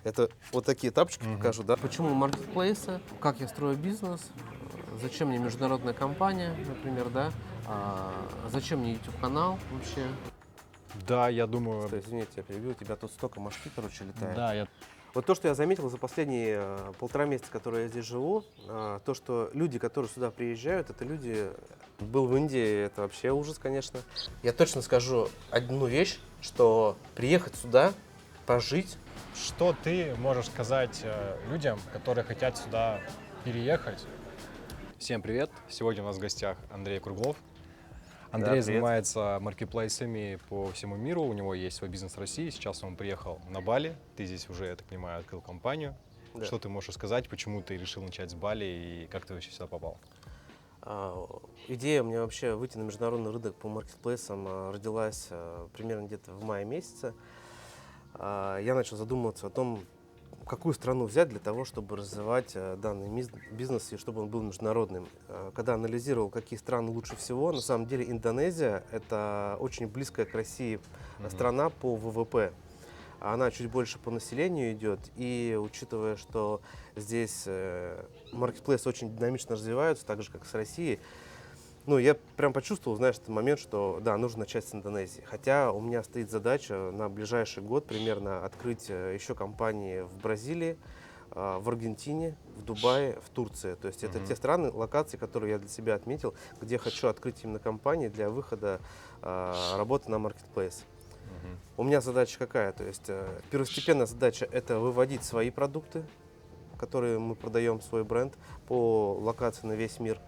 Это вот такие тапочки покажу, да. Почему маркетплейсы, как я строю бизнес, зачем мне международная компания, например, да, зачем мне YouTube-канал вообще. Да, я думаю, Извините, я перебил, у тебя тут столько мошки, короче, летает. да, Вот то, что я заметил за последние 1,5 месяца, которые я здесь живу, то, что люди, которые сюда приезжают, это люди... Был в Индии, это вообще ужас, конечно. Я точно скажу одну вещь, что приехать сюда, пожить... Что ты можешь сказать людям, которые хотят сюда переехать? Всем привет! Сегодня у нас в гостях Андрей Круглов. Андрей занимается маркетплейсами по всему миру, у него есть свой бизнес в России, сейчас он приехал на Бали, ты здесь уже, я так понимаю, открыл компанию. Да. Что ты можешь сказать, почему ты решил начать с Бали и как ты вообще сюда попал? Идея у меня вообще выйти на международный рынок по маркетплейсам родилась примерно где-то в мае месяце. Я начал задумываться о том, какую страну взять для того, чтобы развивать данный бизнес и чтобы он был международным. Когда анализировал, какие страны лучше всего, на самом деле Индонезия – это очень близкая к России страна по ВВП. Она чуть больше по населению идет, и учитывая, что здесь маркетплейсы очень динамично развиваются, так же, как и с Россией, ну, я прям почувствовал, знаешь, этот момент, что да, нужно начать с Индонезии. Хотя у меня стоит задача на ближайший год примерно открыть еще компании в Бразилии, в Аргентине, в Дубае, в Турции. То есть это те страны, локации, которые я для себя отметил, где хочу открыть именно компании для выхода работы на маркетплейс. У меня задача какая? То есть первостепенная задача – это выводить свои продукты, которые мы продаем, свой бренд, по локации на весь мир.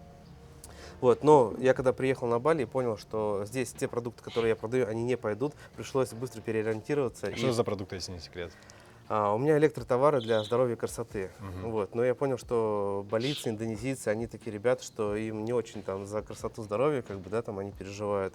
Вот, но я когда приехал на Бали, понял, что здесь те продукты, которые я продаю, они не пойдут. Пришлось быстро переориентироваться. Что за продукты, если не секрет? У меня электротовары для здоровья и красоты. Вот, но я понял, что балийцы, индонезийцы, они такие ребята, что им не очень там за красоту, здоровье, как бы, да, там они переживают.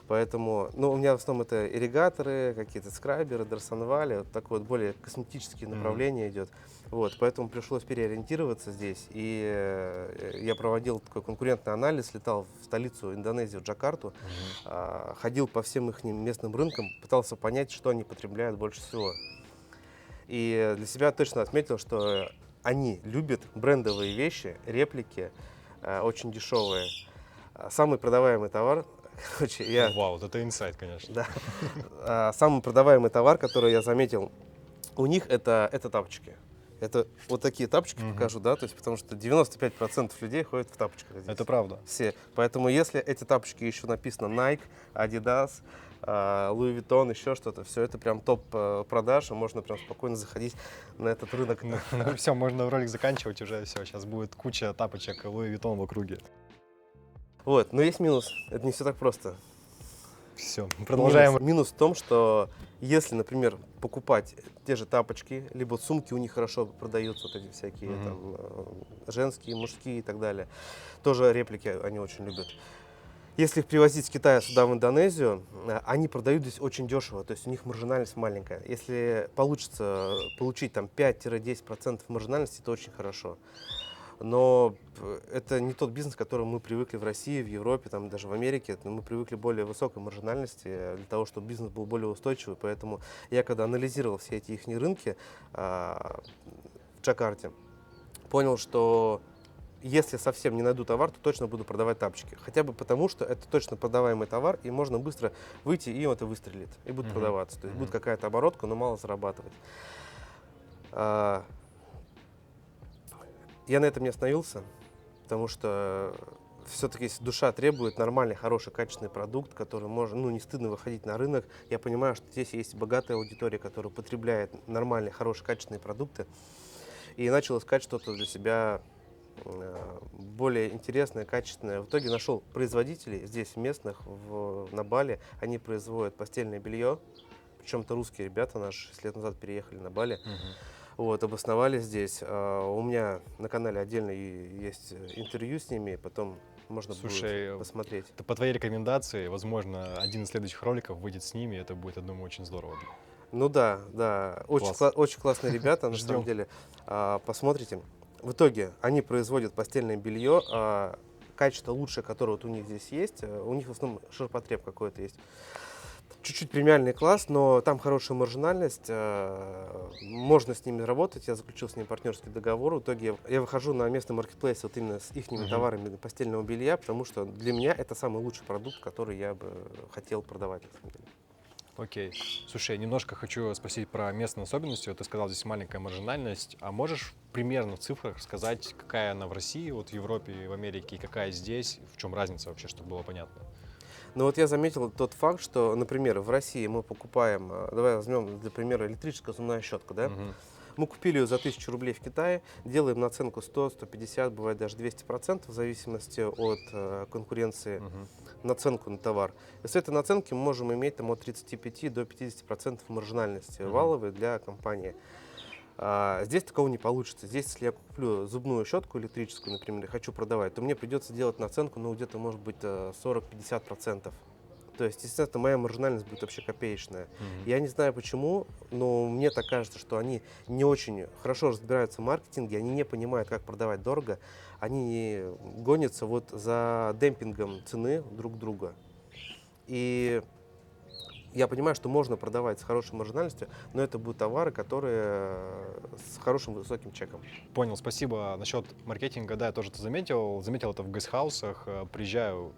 Поэтому, ну, у меня в основном это ирригаторы, какие-то скраберы, дарсонвали, вот такое вот более косметические направления идет. Вот, поэтому пришлось переориентироваться здесь. И я проводил такой конкурентный анализ, летал в столицу Индонезии, в Джакарту, ходил по всем их местным рынкам, пытался понять, что они потребляют больше всего. И для себя точно отметил, что они любят брендовые вещи, реплики, очень дешевые. Самый продаваемый товар, короче, Вау, вот это инсайт, конечно. Да. Самый продаваемый товар, который я заметил у них, это тапочки. Это вот такие тапочки покажу, да, то есть потому что 95% людей ходят в тапочках здесь. Это правда. Все. Поэтому если эти тапочки еще написано Nike, Adidas, Louis Vuitton, еще что-то, все это прям топ продаж, и можно прям спокойно заходить на этот рынок. Ну все, можно ролик заканчивать уже, все, сейчас будет куча тапочек Louis Vuitton в округе. Вот, но есть минус, это не все так просто. Все, продолжаем. Минус в том, что если, например, покупать те же тапочки, либо сумки у них хорошо продаются, вот эти всякие там, женские, мужские и так далее, тоже реплики они очень любят. Если их привозить с Китая сюда, в Индонезию, они продают здесь очень дешево, то есть у них маржинальность маленькая. Если получится получить там 5-10% маржинальности, это очень хорошо. Но это не тот бизнес, к которому мы привыкли в России, в Европе, там, даже в Америке. Мы привыкли к более высокой маржинальности для того, чтобы бизнес был более устойчивый. Поэтому я, когда анализировал все эти их рынки в Джакарте, понял, что если совсем не найду товар, то точно буду продавать тапочки. Хотя бы потому, что это точно продаваемый товар, и можно быстро выйти, и это выстрелит, и будет продаваться. То есть будет какая-то оборотка, но мало зарабатывать. Я на этом не остановился, потому что все-таки душа требует нормальный, хороший, качественный продукт, который можно, ну, не стыдно выходить на рынок. Я понимаю, что здесь есть богатая аудитория, которая потребляет нормальные, хорошие, качественные продукты. И начал искать что-то для себя более интересное, качественное. В итоге нашел производителей здесь местных, на Бали. Они производят постельное белье. Причем это русские ребята наши, 6 лет назад переехали на Бали. Вот, обосновались здесь. У меня на канале отдельно есть интервью с ними, потом можно будет посмотреть. Это по твоей рекомендации, возможно, один из следующих роликов выйдет с ними, это будет, я думаю, очень здорово. Ну да, очень классные ребята, на самом деле. Посмотрите. В итоге они производят постельное белье, качество лучшее, которое вот у них здесь есть. У них в основном ширпотреб какой-то есть. чуть-чуть премиальный класс, но там хорошая маржинальность, можно с ними работать. Я заключил с ними партнерский договор. В итоге я выхожу на местный маркетплейс вот именно с их товарами постельного белья, потому что для меня это самый лучший продукт, который я бы хотел продавать, на самом деле. Окей. Слушай, немножко хочу спросить про местные особенности. Вот ты сказал, здесь маленькая маржинальность. А можешь примерно в цифрах сказать, какая она в России, вот в Европе и в Америке, и какая здесь? В чем разница вообще, чтобы было понятно? Но вот я заметил тот факт, что, например, в России мы покупаем, давай возьмем для примера электрическая зубная щетка, да? Мы купили ее за 1000 рублей в Китае, делаем наценку 100, 150, бывает даже 200%, в зависимости от конкуренции, наценку на товар. И с этой наценки мы можем иметь там, от 35 до 50% маржинальности валовой для компании. Здесь такого не получится. Здесь, если я куплю зубную щетку электрическую, например, и хочу продавать, то мне придется делать наценку, ну, где-то, может быть, 40-50%. То есть, естественно, моя маржинальность будет вообще копеечная. Я не знаю почему, но мне так кажется, что они не очень хорошо разбираются в маркетинге, они не понимают, как продавать дорого, они гонятся вот за демпингом цены друг друга. И я понимаю, что можно продавать с хорошей маржинальностью, но это будут товары, которые с хорошим высоким чеком. Понял, спасибо. Насчет маркетинга, да, я тоже это заметил. Заметил это в гестхаусах. Приезжаю,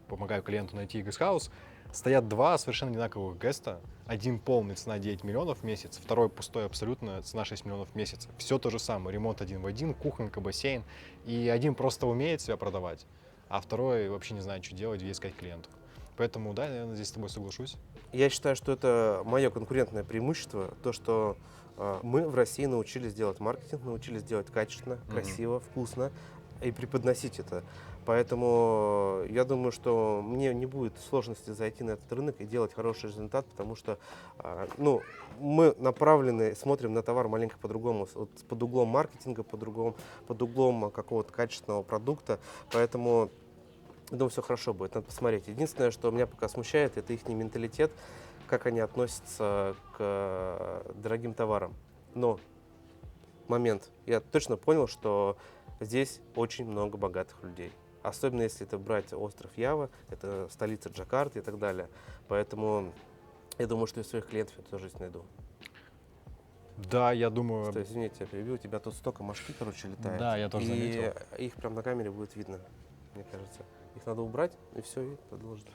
помогаю клиенту найти гестхаус. Стоят два совершенно одинаковых геста. Один полный, цена 9 миллионов в месяц, второй пустой абсолютно, цена 6 миллионов в месяц. Все то же самое, ремонт один в один, кухонка, бассейн. И один просто умеет себя продавать, а второй вообще не знает, что делать, где искать клиентов. Поэтому, да, наверное, здесь с тобой соглашусь. Я считаю, что это мое конкурентное преимущество, то, что мы в России научились делать маркетинг, научились делать качественно, красиво, вкусно и преподносить это. Поэтому я думаю, что мне не будет сложности зайти на этот рынок и делать хороший результат, потому что ну, мы направлены, смотрим на товар маленько по-другому, вот, под углом маркетинга, под углом какого-то качественного продукта. Поэтому я думаю, все хорошо будет, надо посмотреть. Единственное, что меня пока смущает, это их менталитет, как они относятся к дорогим товарам. Но момент, я точно понял, что здесь очень много богатых людей. Особенно если это брать остров Ява, это столица Джакарты и так далее. Поэтому я думаю, что и своих клиентов я тоже здесь найду. Да, я думаю... Стой, извини, тебя перебил, у тебя тут столько мошки, короче, летает. Да, я тоже заметил. И их прям на камере будет видно, мне кажется. Их надо убрать, и все, и продолжить.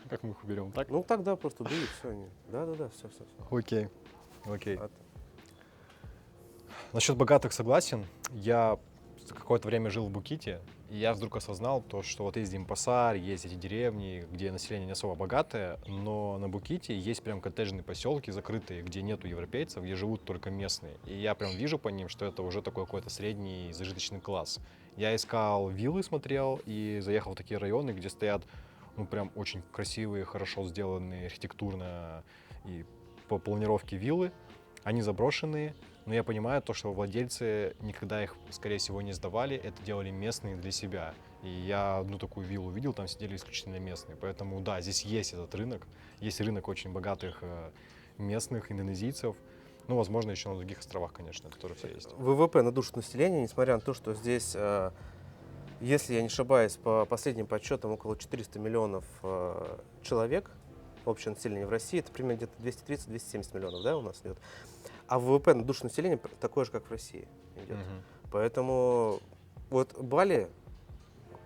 Как мы их уберем, так? Ну так, да, просто убери, все. Да, все. Окей, окей. Насчет богатых согласен. Я какое-то время жил в Буките, и я вдруг осознал то, что вот есть Денпасар, есть эти деревни, где население не особо богатое, но на Буките есть прям коттеджные поселки закрытые, где нету европейцев, где живут только местные. И я прям вижу по ним, что это уже такой какой-то средний зажиточный класс. Я искал виллы, смотрел, и заехал в такие районы, где стоят, ну, прям очень красивые, хорошо сделанные архитектурно и по планировке виллы. Они заброшенные, но я понимаю то, что владельцы никогда их, скорее всего, не сдавали, это делали местные для себя. И я одну такую виллу видел, там сидели исключительно местные. Поэтому да, здесь есть этот рынок, есть рынок очень богатых местных индонезийцев. Ну, возможно, еще на других островах, конечно, это тоже все есть. ВВП на душу населения, несмотря на то, что здесь, если я не ошибаюсь, по последним подсчетам около 400 миллионов человек, общее население в России, это примерно где-то 230-270 миллионов, да, у нас идет. А ВВП на душу населения такое же, как в России идет. Поэтому вот Бали,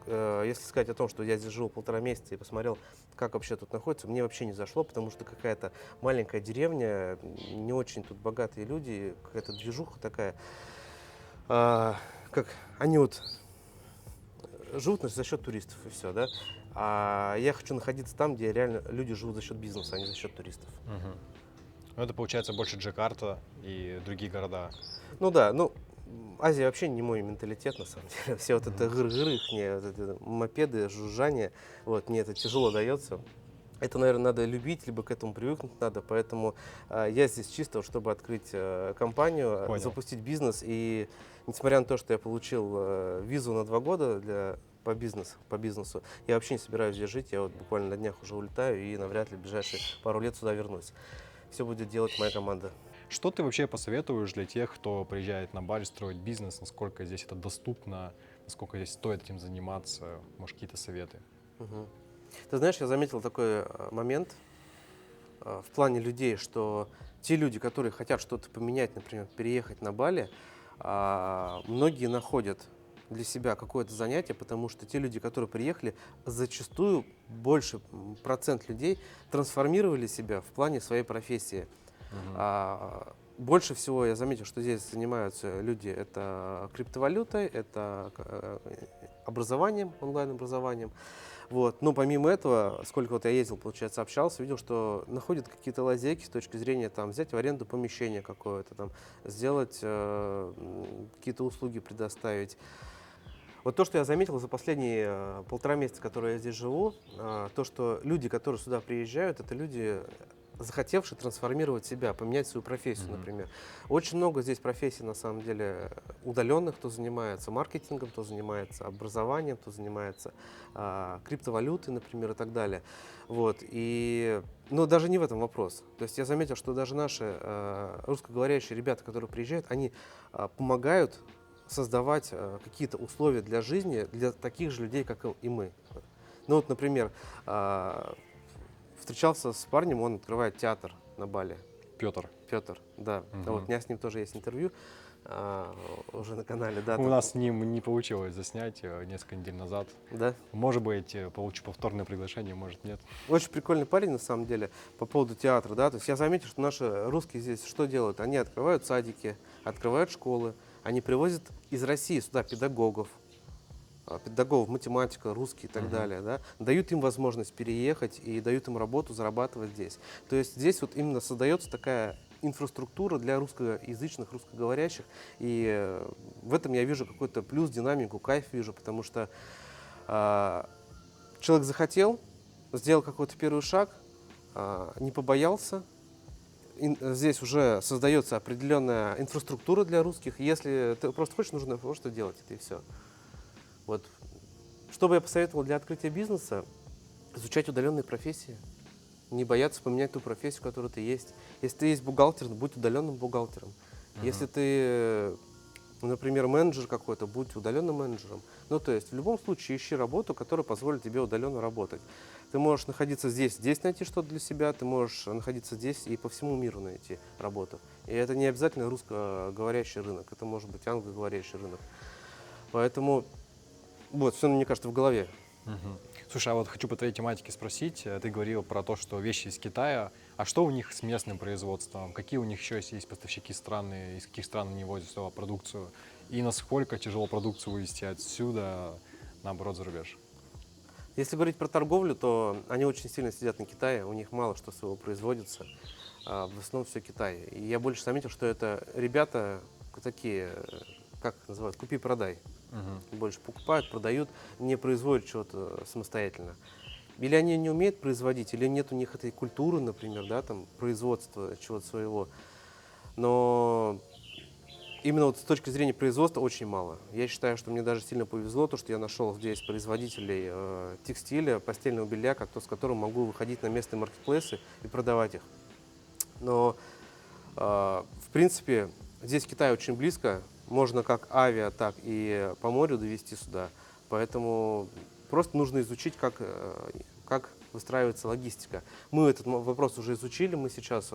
если сказать о том, что я здесь жил 1,5 месяца и посмотрел, как вообще тут находится, мне вообще не зашло, потому что какая-то маленькая деревня, не очень тут богатые люди, какая-то движуха такая. Как они вот живут за счет туристов и все, да. А я хочу находиться там, где реально люди живут за счет бизнеса, а не за счет туристов. Ну, это получается больше Джакарта и другие города. Ну да, ну Азия вообще не мой менталитет, на самом деле. Все вот это гыр-гыры, вот это мопеды, жужжание, вот, мне это тяжело дается. Это, наверное, надо любить, либо к этому привыкнуть надо, поэтому я здесь чисто, чтобы открыть компанию, Понял. запустить бизнес. И несмотря на то, что я получил визу на 2 года по бизнесу, я вообще не собираюсь здесь жить, я вот буквально на днях уже улетаю и навряд ли в ближайшие пару лет сюда вернусь. Все будет делать моя команда. Что ты вообще посоветуешь для тех, кто приезжает на Бали строить бизнес, насколько здесь это доступно, насколько здесь стоит этим заниматься, может, какие-то советы? Ты знаешь, я заметил такой момент. в плане людей, что те люди, которые хотят что-то поменять, например, переехать на Бали, многие находят для себя какое-то занятие, потому что те люди, которые приехали, зачастую больше процент людей трансформировали себя в плане своей профессии. Больше всего я заметил, что здесь занимаются люди это криптовалютой, это образованием, онлайн-образованием. Вот. Но помимо этого, сколько вот я ездил, получается, общался, видел, что находят какие-то лазейки с точки зрения там, взять в аренду помещение какое-то, там, сделать какие-то услуги предоставить. Вот то, что я заметил за последние 1,5 месяца, которые я здесь живу, то, что люди, которые сюда приезжают, это люди, захотевшие трансформировать себя, поменять свою профессию, например. Очень много здесь профессий, на самом деле, удаленных, кто занимается маркетингом, кто занимается образованием, кто занимается криптовалютой, например, и так далее. Вот. Но даже не в этом вопрос. То есть я заметил, что даже наши русскоговорящие ребята, которые приезжают, они помогают создавать какие-то условия для жизни для таких же людей, как и мы. Ну вот, например, встречался с парнем, он открывает театр на Бали. Петр. Петр, да. Вот, у меня с ним тоже есть интервью уже на канале. Да, У нас с ним не получилось заснять несколько недель назад. Да? Может быть, получу повторное приглашение, может нет. Очень прикольный парень, на самом деле, по поводу театра. Да? То есть я заметил, что наши русские здесь что делают? Они открывают садики, открывают школы, они привозят из России сюда педагогов, математика, русский и так далее, да, дают им возможность переехать и дают им работу, зарабатывать здесь. То есть здесь вот именно создается такая инфраструктура для русскоязычных, русскоговорящих, и в этом я вижу какой-то плюс, динамику, кайф вижу, потому что человек захотел, сделал какой-то первый шаг, не побоялся. Здесь уже создается определенная инфраструктура для русских. Если ты просто хочешь, нужно просто делать это и все. Вот. Что бы я посоветовал для открытия бизнеса? Изучать удаленные профессии. Не бояться поменять ту профессию, которую ты есть. Если ты есть бухгалтер, будь удаленным бухгалтером. Если ты, например, менеджер какой-то, будь удаленным менеджером. Ну, то есть, в любом случае, ищи работу, которая позволит тебе удаленно работать. Ты можешь находиться здесь найти что-то для себя, ты можешь находиться здесь и по всему миру найти работу. И это не обязательно русскоговорящий рынок, это может быть англоговорящий рынок. Поэтому вот, все, мне кажется, в голове. Слушай, а вот хочу по твоей тематике спросить. Ты говорил про то, что вещи из Китая. А что у них с местным производством? Какие у них еще есть поставщики страны? Из каких стран они возят свою продукцию? И насколько тяжело продукцию вывести отсюда, наоборот, за рубеж? Если говорить про торговлю, то они очень сильно сидят на Китае. У них мало что своего производится. В основном все Китай. И я больше заметил, что это ребята такие, как их называют, купи-продай. Больше покупают, продают, не производят чего-то самостоятельно. Или они не умеют производить, или нет у них этой культуры, например, да, там, производства чего-то своего. Но именно вот с точки зрения производства очень мало. Я считаю, что мне даже сильно повезло, то, что я нашел здесь производителей текстиля, постельного белья, с которым могу выходить на местные маркетплейсы и продавать их. Но, в принципе, здесь Китай очень близко. Можно как авиа, так и по морю довести сюда. Поэтому просто нужно изучить, как выстраивается логистика. Мы этот вопрос уже изучили. Мы сейчас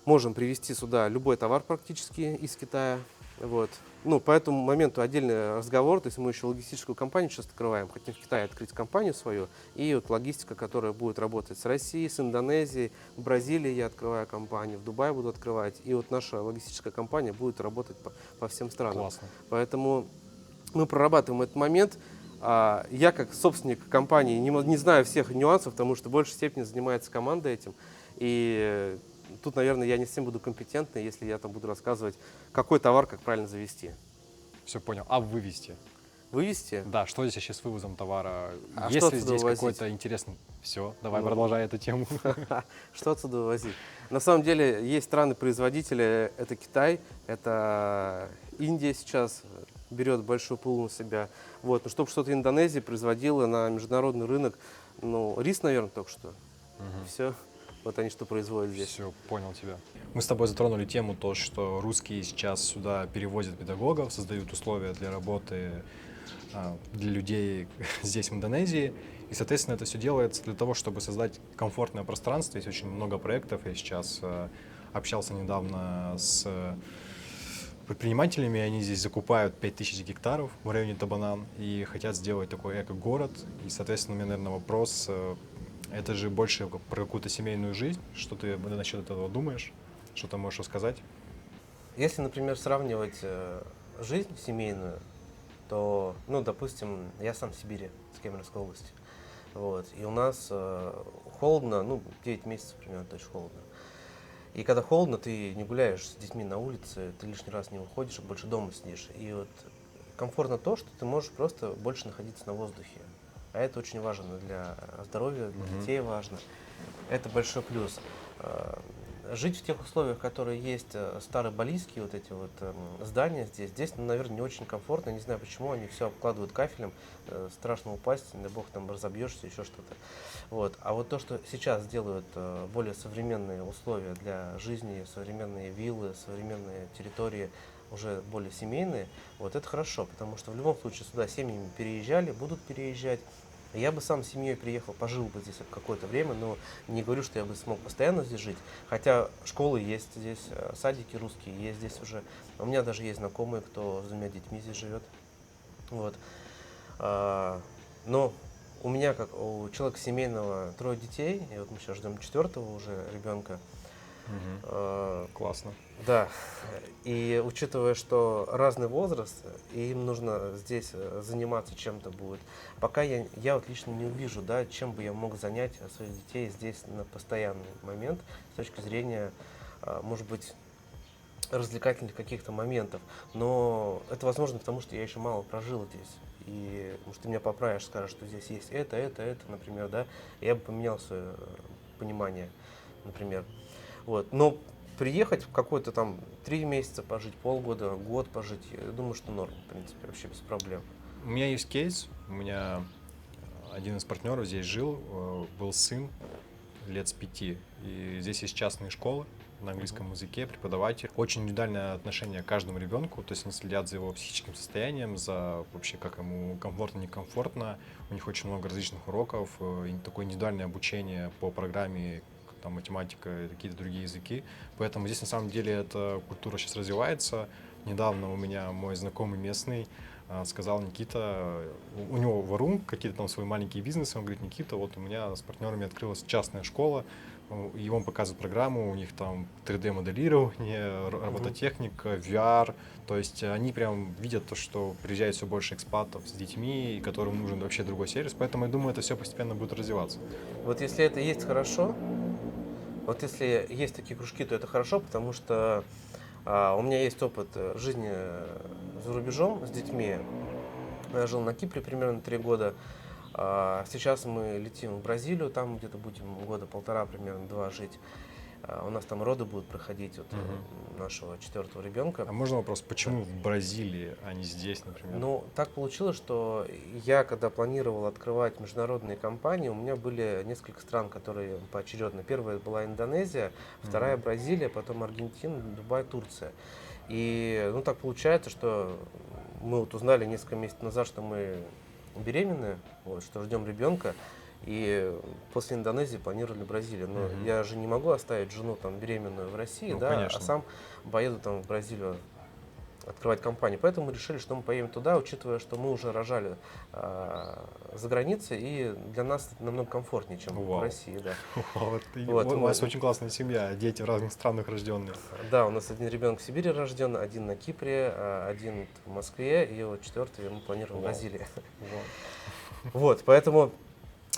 можем привезти сюда любой товар практически из Китая. Вот. Ну, по этому моменту отдельный разговор. То есть мы еще логистическую компанию сейчас открываем. Хотим в Китае открыть компанию свою. И вот логистика, которая будет работать с Россией, с Индонезией. В Бразилии я открываю компанию, в Дубае буду открывать. И вот наша логистическая компания будет работать по всем странам. Классно. Поэтому мы прорабатываем этот момент. Я как собственник компании не знаю всех нюансов, потому что в большей степени занимается команда этим. И тут, наверное, я не всем буду компетентный, если я там буду рассказывать, какой товар, как правильно завести. Все понял. А вывести? Вывести? Да, что здесь вообще с вывозом товара? А Есть что ли отсюда здесь вывозить? какой-то интересный... Все, давай продолжай эту тему. Что отсюда вывозить? На самом деле есть страны-производители, это Китай, это Индия сейчас берет большой пул на себя. Вот. Но чтобы что-то Индонезия производила на международный рынок, ну, рис, наверное, только что. Все. Вот они что производят здесь. Все, понял тебя. Мы с тобой затронули тему, то, что русские сейчас сюда перевозят педагогов, создают условия для работы для людей здесь, в Индонезии. И, соответственно, это все делается для того, чтобы создать комфортное пространство. Есть очень много проектов. Я сейчас общался недавно с предпринимателями, они здесь закупают 5000 гектаров в районе Табанан и хотят сделать такой эко-город. И, соответственно, у меня, наверное, вопрос, это же больше про какую-то семейную жизнь. Что ты насчет этого думаешь? Что ты можешь рассказать? Если, например, сравнивать жизнь семейную, то, ну, допустим, я сам в Сибири, с Кемеровской области. Вот, и у нас холодно, ну, 9 месяцев примерно точно холодно. И когда холодно, ты не гуляешь с детьми на улице, ты лишний раз не выходишь, а больше дома сидишь. И вот комфортно то, что ты можешь просто больше находиться на воздухе. А это очень важно для здоровья, для детей важно. Это большой плюс. Жить в тех условиях, которые есть старые балийские вот эти вот здания здесь, ну, наверное, не очень комфортно. Я не знаю, почему они все обкладывают кафелем. Страшно упасть, не дай бог, там разобьешься, еще что-то. Вот. А вот то, что сейчас делают более современные условия для жизни, современные виллы, современные территории, уже более семейные, вот это хорошо, потому что в любом случае сюда семьями переезжали, будут переезжать. Я бы сам с семьей приехал, пожил бы здесь какое-то время, но не говорю, что я бы смог постоянно здесь жить. Хотя школы есть здесь, садики русские есть здесь уже. У меня даже есть знакомые, кто с двумя детьми здесь живет. Вот. Но у меня, как у человека семейного, 3 детей, и вот мы сейчас ждем 4-го уже ребенка. Классно. Да, и учитывая, что разный возраст, и им нужно здесь заниматься чем-то будет. Пока я вот лично не увижу, да, чем бы я мог занять своих детей здесь на постоянный момент с точки зрения, может быть, развлекательных каких-то моментов. Но это возможно, потому что я еще мало прожил здесь. И, может, ты меня поправишь, скажешь, что здесь есть это, например, да, я бы поменял свое понимание, например. Вот. Но приехать в какой-то там 3 месяца пожить, полгода, год пожить, я думаю, что норм, в принципе, вообще без проблем. У меня есть кейс. У меня один из партнеров здесь жил, был сын лет с 5. И здесь есть частные школы на английском языке, преподаватель. Очень индивидуальное отношение к каждому ребенку, то есть они следят за его психическим состоянием, за вообще как ему комфортно, некомфортно. У них очень много различных уроков, такое индивидуальное обучение по программе, там математика и какие-то другие языки. Поэтому здесь на самом деле эта культура сейчас развивается. Недавно у меня мой знакомый местный сказал: Никита, у него Варум, какие-то там свои маленькие бизнесы, он говорит: Никита, вот у меня с партнерами открылась частная школа, и он показывает программу, у них там 3D-моделирование, робототехника, VR, то есть они прям видят то, что приезжает все больше экспатов с детьми, которым нужен вообще другой сервис, поэтому я думаю, это все постепенно будет развиваться. Вот если это есть хорошо, вот если есть такие кружки, то это хорошо, потому что у меня есть опыт жизни за рубежом с детьми. Я жил на Кипре примерно 3 года. Сейчас мы летим в Бразилию, там где-то будем года 1,5, примерно 2 жить. У нас там роды будут проходить от нашего 4-го ребенка. А можно вопрос, почему в Бразилии, а не здесь, например? Ну, так получилось, что я, когда планировал открывать международные компании, у меня были несколько стран, которые поочередно. Первая была Индонезия, вторая Бразилия, потом Аргентина, Дубай, Турция. И ну, так получается, что мы вот узнали несколько месяцев назад, что мы беременны, вот, что ждем ребенка. И после Индонезии планировали Бразилию. Но я же не могу оставить жену там беременную в России, Ну, да, конечно. а сам поеду там в Бразилию открывать компанию. Поэтому мы решили, что мы поедем туда, учитывая, что мы уже рожали за границей, и для нас это намного комфортнее, чем в России. Да. У вас очень классная семья, дети в разных странах рожденные. Да, у нас один ребенок в Сибири рожден, один на Кипре, один в Москве, и вот 4-й мы планируем в Бразилии. Вот, поэтому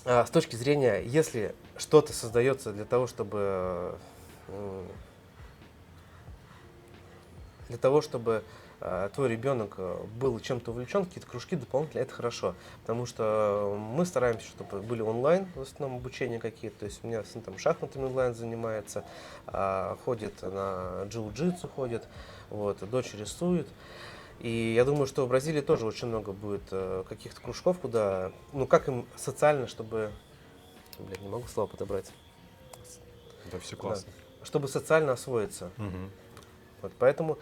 с точки зрения, если что-то создается для того, чтобы твой ребенок был чем-то увлечен, какие-то кружки дополнительные, это хорошо. Потому что мы стараемся, чтобы были онлайн, в основном обучения какие-то. То есть у меня сын там шахматами онлайн занимается, ходит на джиу-джитсу, ходит, вот, дочь рисует. И я думаю, что в Бразилии тоже очень много будет каких-то кружков, куда, ну как им социально, чтобы, не могу слово подобрать. Это все классно. Да, чтобы социально освоиться. Вот, поэтому,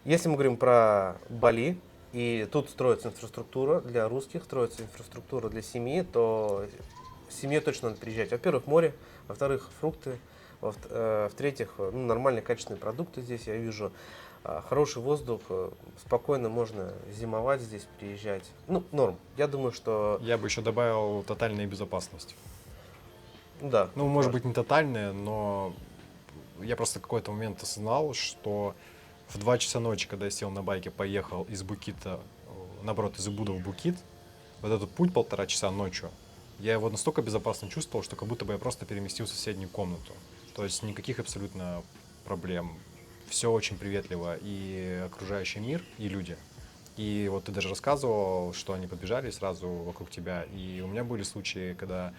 если мы говорим про Бали, и тут строится инфраструктура для русских, строится инфраструктура для семьи, то семье точно надо приезжать. Во-первых, море, во-вторых, фрукты, в-третьих, ну, нормальные качественные продукты здесь я вижу, хороший воздух, спокойно можно зимовать здесь, приезжать. Ну, норм. Я думаю, что... Я бы еще добавил тотальная безопасность. Да. Ну, может быть, не тотальная, но я просто в какой-то момент осознал, что в 2 часа ночи, когда я сел на байке, поехал из Букита, наоборот, из Убуда в Букит, вот этот путь 1,5 часа ночью, я его настолько безопасно чувствовал, что как будто бы я просто переместился в соседнюю комнату. То есть никаких абсолютно проблем. Все очень приветливо, и окружающий мир, и люди. И вот ты даже рассказывал, что они подбежали сразу вокруг тебя. И у меня были случаи, когда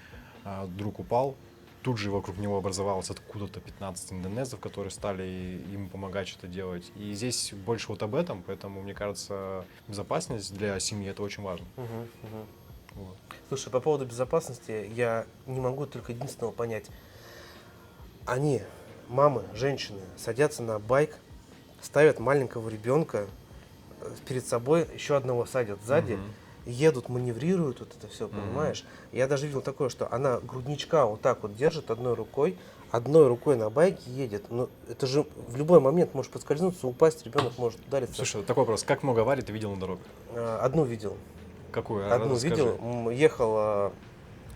друг упал, тут же вокруг него образовалось откуда-то 15 индонезов, которые стали ему помогать что-то делать. И здесь больше вот об этом, поэтому, мне кажется, безопасность для семьи — это очень важно. Вот. Слушай, по поводу безопасности я не могу только единственного понять. Они, мамы, женщины, садятся на байк, ставят маленького ребенка перед собой, еще одного садят сзади, едут, маневрируют, вот это все, понимаешь? Я даже видел такое, что она грудничка вот так вот держит одной рукой на байке едет. Но это же в любой момент может подскользнуться, упасть, ребенок может удариться. Слушай, такой вопрос. Как много аварий ты видел на дорогах? Одну видел. Какую? Одну Расскажи. видел. Ехал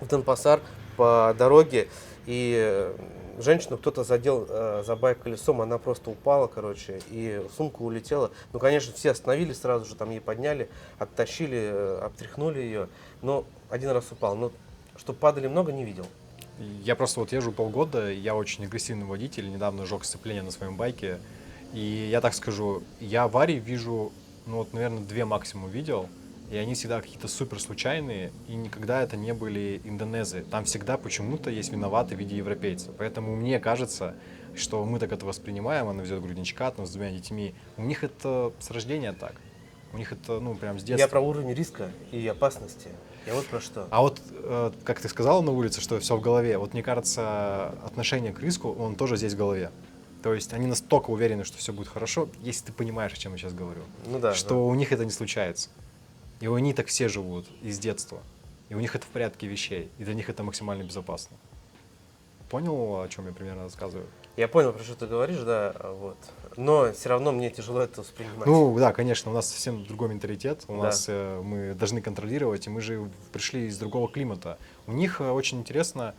в Денпасар по дороге, и женщину кто-то задел за байк колесом, она просто упала, короче, и сумка улетела. Ну, конечно, все остановились сразу же, там ей подняли, оттащили, обтряхнули ее, но один раз упал. Но чтобы падали много, не видел. Я просто вот езжу полгода, я очень агрессивный водитель, недавно сжег сцепление на своем байке. И я так скажу, я аварий вижу, ну вот, наверное, 2 максимум видел. И они всегда какие-то супер случайные, и никогда это не были индонезы. Там всегда почему-то есть виноваты в виде европейцев. Поэтому мне кажется, что мы так это воспринимаем, она везет грудничка там, с 2 детьми. У них это с рождения так. У них это, ну, прям с детства. Я про уровень риска и опасности. Я вот про что. А вот, как ты сказал на улице, что все в голове, вот мне кажется, отношение к риску, он тоже здесь в голове. То есть они настолько уверены, что все будет хорошо, если ты понимаешь, о чем я сейчас говорю. Ну да. Что да. у них это не случается. И они так все живут из детства. И у них это в порядке вещей. И для них это максимально безопасно. Понял, о чем я примерно рассказываю? Я понял, про что ты говоришь, да, вот. Но все равно мне тяжело это воспринимать. Ну да, конечно, у нас совсем другой менталитет. У Да. нас мы должны контролировать, и мы же пришли из другого климата. У них очень интересно,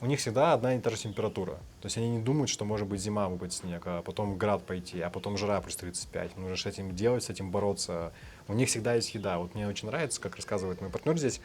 у них всегда одна и та же температура. То есть они не думают, что может быть зима, выпадет снег, а потом град пойти, а потом жара плюс 35. Нужно с этим делать, с этим бороться. У них всегда есть еда. Вот мне очень нравится, как рассказывает мой партнер здесь.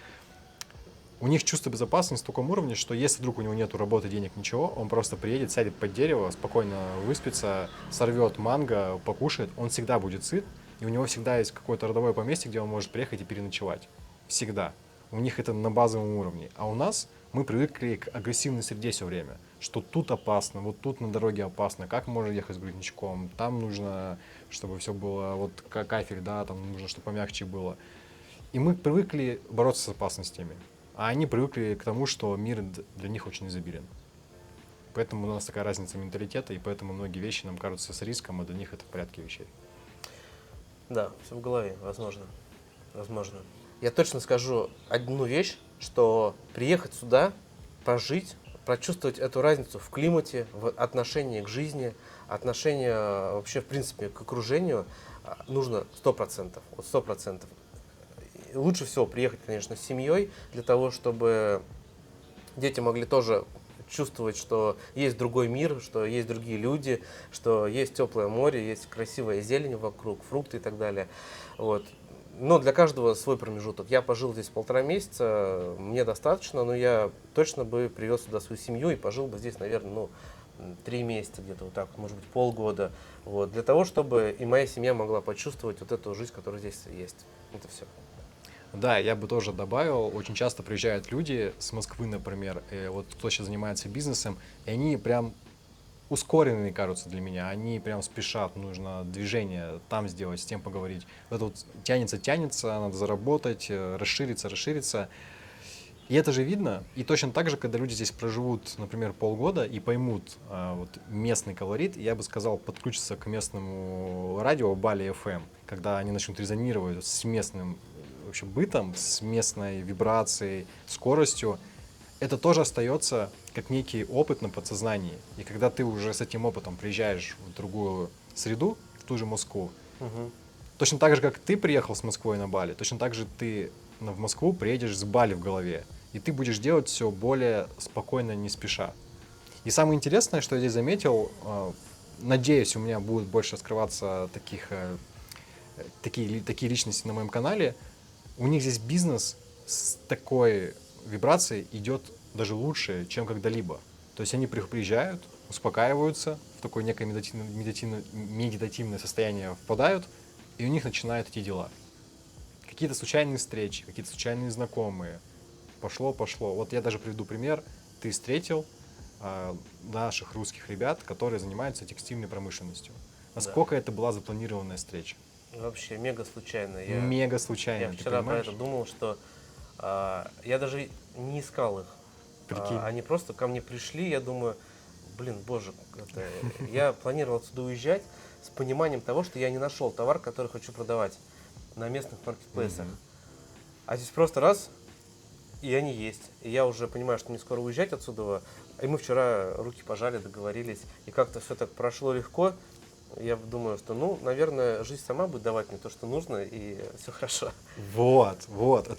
У них чувство безопасности на таком уровне, что если вдруг у него нет работы, денег, ничего, он просто приедет, сядет под дерево, спокойно выспится, сорвет манго, покушает, он всегда будет сыт, и у него всегда есть какое-то родовое поместье, где он может приехать и переночевать. Всегда. У них это на базовом уровне. А у нас мы привыкли к агрессивной среде все время, что тут опасно, вот тут на дороге опасно, как можно ехать с грудничком, там нужно, чтобы все было, вот кафель, да, там нужно, чтобы помягче было. И мы привыкли бороться с опасностями. А они привыкли к тому, что мир для них очень изобилен. Поэтому у нас такая разница менталитета, и поэтому многие вещи нам кажутся с риском, а для них это в порядке вещей. Да, все в голове, возможно. Возможно. Я точно скажу одну вещь, что приехать сюда, пожить, прочувствовать эту разницу в климате, в отношении к жизни, отношении вообще, в принципе, к окружению нужно 100%. Вот 100%. Лучше всего приехать, конечно, с семьей, для того, чтобы дети могли тоже чувствовать, что есть другой мир, что есть другие люди, что есть теплое море, есть красивая зелень вокруг, фрукты и так далее. Вот. Но для каждого свой промежуток. Я пожил здесь 1,5 месяца, мне достаточно, но я точно бы привез сюда свою семью и пожил бы здесь, наверное, 3 месяца где-то, вот так, может быть, полгода. Вот. Для того, чтобы и моя семья могла почувствовать вот эту жизнь, которая здесь есть. Это все. Да, я бы тоже добавил, очень часто приезжают люди с Москвы, например, вот кто сейчас занимается бизнесом, и они прям ускоренные кажутся для меня, они прям спешат, нужно движение там сделать, с тем поговорить. Это вот тянется, надо заработать, расшириться. И это же видно, и точно так же, когда люди здесь проживут, например, полгода и поймут вот местный колорит, я бы сказал, подключиться к местному радио Бали FM. когда они начнут резонировать с местным вообще бытом, с местной вибрацией, скоростью, это тоже остается как некий опыт на подсознании. И когда ты уже с этим опытом приезжаешь в другую среду, в ту же Москву, точно так же, как ты приехал с Москвы на Бали, точно так же ты в Москву приедешь с Бали в голове. И ты будешь делать все более спокойно, не спеша. И самое интересное, что я здесь заметил, надеюсь, у меня будет больше раскрываться такие личности на моем канале, у них здесь бизнес с такой вибрацией идет даже лучше, чем когда-либо. То есть они приезжают, успокаиваются, в такое некое медитативное состояние впадают, и у них начинают идти дела. Какие-то случайные встречи, какие-то случайные знакомые. Пошло. Вот я даже приведу пример. Ты встретил наших русских ребят, которые занимаются текстильной промышленностью. Насколько это была запланированная встреча? Вообще мега случайно. Мега случайно. Я вчера про это думал, что я даже не искал их. Они просто ко мне пришли, я думаю, боже, я планировал отсюда уезжать с пониманием того, что я не нашел товар, который хочу продавать на местных маркетплейсах. А здесь просто раз, и они есть. И я уже понимаю, что мне скоро уезжать отсюда. И мы вчера руки пожали, договорились. И как-то все так прошло легко. Я думаю, что, наверное, жизнь сама будет давать мне то, что нужно, и все хорошо. Вот.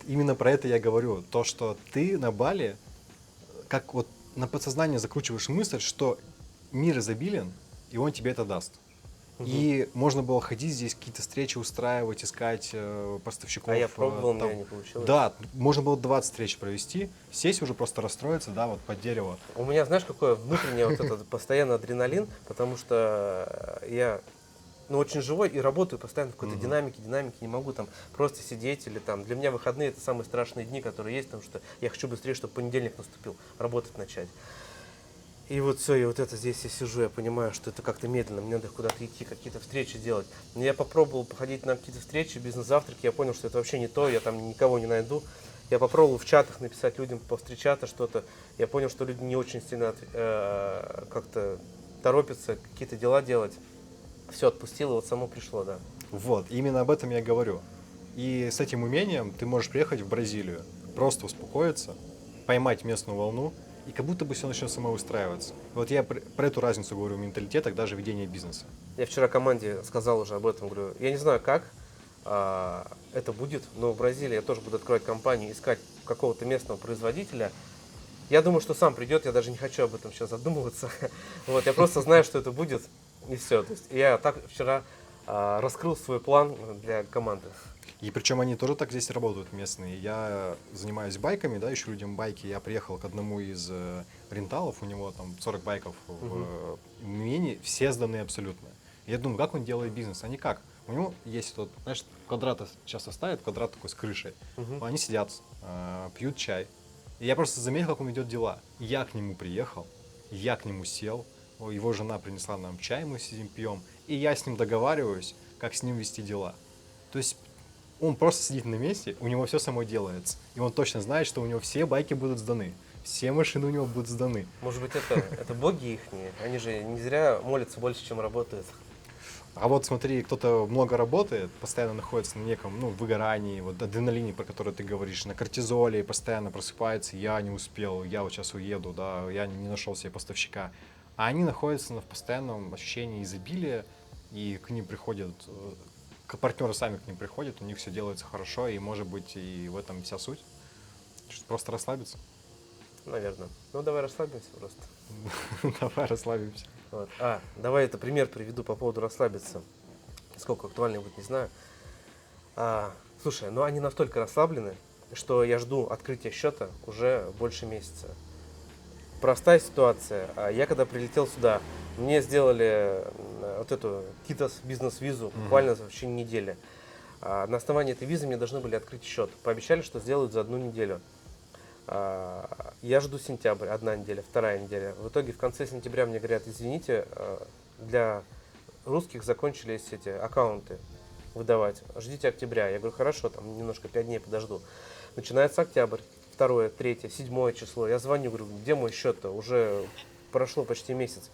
Именно про это я говорю. То, что ты на Бали, как вот на подсознание закручиваешь мысль, что мир изобилен, и он тебе это даст. И можно было ходить здесь, какие-то встречи устраивать, искать поставщиков. А я пробовал, у меня не получилось. Да, можно было 20 встреч провести, сесть уже просто расстроиться, да, вот под дерево. У меня, знаешь, какой внутренний вот этот постоянно адреналин, потому что я очень живой и работаю постоянно в какой-то динамике, не могу там просто сидеть или там. Для меня выходные это самые страшные дни, которые есть, потому что я хочу быстрее, чтобы понедельник наступил, работать начать. И вот все, и вот это здесь я сижу, я понимаю, что это как-то медленно, мне надо куда-то идти, какие-то встречи делать. Но я попробовал походить на какие-то встречи, бизнес-завтраки, я понял, что это вообще не то, я там никого не найду. Я попробовал в чатах написать людям, повстречаться что-то. Я понял, что люди не очень сильно как-то торопятся какие-то дела делать. Все отпустил, и вот само пришло, да. Вот, именно об этом я и говорю. И с этим умением ты можешь приехать в Бразилию, просто успокоиться, поймать местную волну, и как будто бы все начнет самовыстраиваться. Вот я про эту разницу говорю в менталитетах, даже ведения бизнеса. Я вчера команде сказал уже об этом, говорю, я не знаю как это будет, но в Бразилии я тоже буду открывать компанию, искать какого-то местного производителя. Я думаю, что сам придет, я даже не хочу об этом сейчас задумываться. Вот, я просто знаю, что это будет, и все. То есть я так вчера раскрыл свой план для команды. И причем они тоже так здесь работают, местные. Я занимаюсь байками, да, ищу людям байки. Я приехал к одному из ренталов, у него там 40 байков в имении, все сданы абсолютно. Я думаю, как он делает бизнес? Они как? У него есть вот, знаешь, квадраты часто ставят, квадрат такой с крышей. Они сидят, пьют чай. И я просто заметил, как он ведет дела. Я к нему приехал, я к нему сел, его жена принесла нам чай, мы сидим, пьем, и я с ним договариваюсь, как с ним вести дела. То есть он просто сидит на месте, у него все само делается. И он точно знает, что у него все байки будут сданы. Все машины у него будут сданы. Может быть, это боги ихние? Они же не зря молятся больше, чем работают. А вот смотри, кто-то много работает, постоянно находится на неком, выгорании, вот адреналине, про который ты говоришь, на кортизоле, постоянно просыпается, я не успел, я вот сейчас уеду, да, я не нашел себе поставщика. А они находятся в постоянном ощущении изобилия, и к ним приходят, партнеры сами к ним приходят, у них все делается хорошо, и может быть и в этом вся суть. Просто расслабиться. Наверное. Давай расслабимся просто. Давай расслабимся. Вот. Давай это пример приведу по поводу расслабиться. Сколько актуально будет, не знаю. Слушай, они настолько расслаблены, что я жду открытия счета уже больше месяца. Простая ситуация. Я когда прилетел сюда, мне сделали вот эту КИТОС бизнес-визу буквально в течение недели. На основании этой визы мне должны были открыть счет. Пообещали, что сделают за 1 неделю. Я жду сентябрь, 1 неделя, 2 неделя. В итоге в конце сентября мне говорят, извините, для русских закончились эти аккаунты выдавать. Ждите октября. Я говорю, хорошо, там немножко 5 дней подожду. Начинается октябрь, 2, 3, 7 число. Я звоню, говорю, где мой счет-то? Уже прошло почти месяц.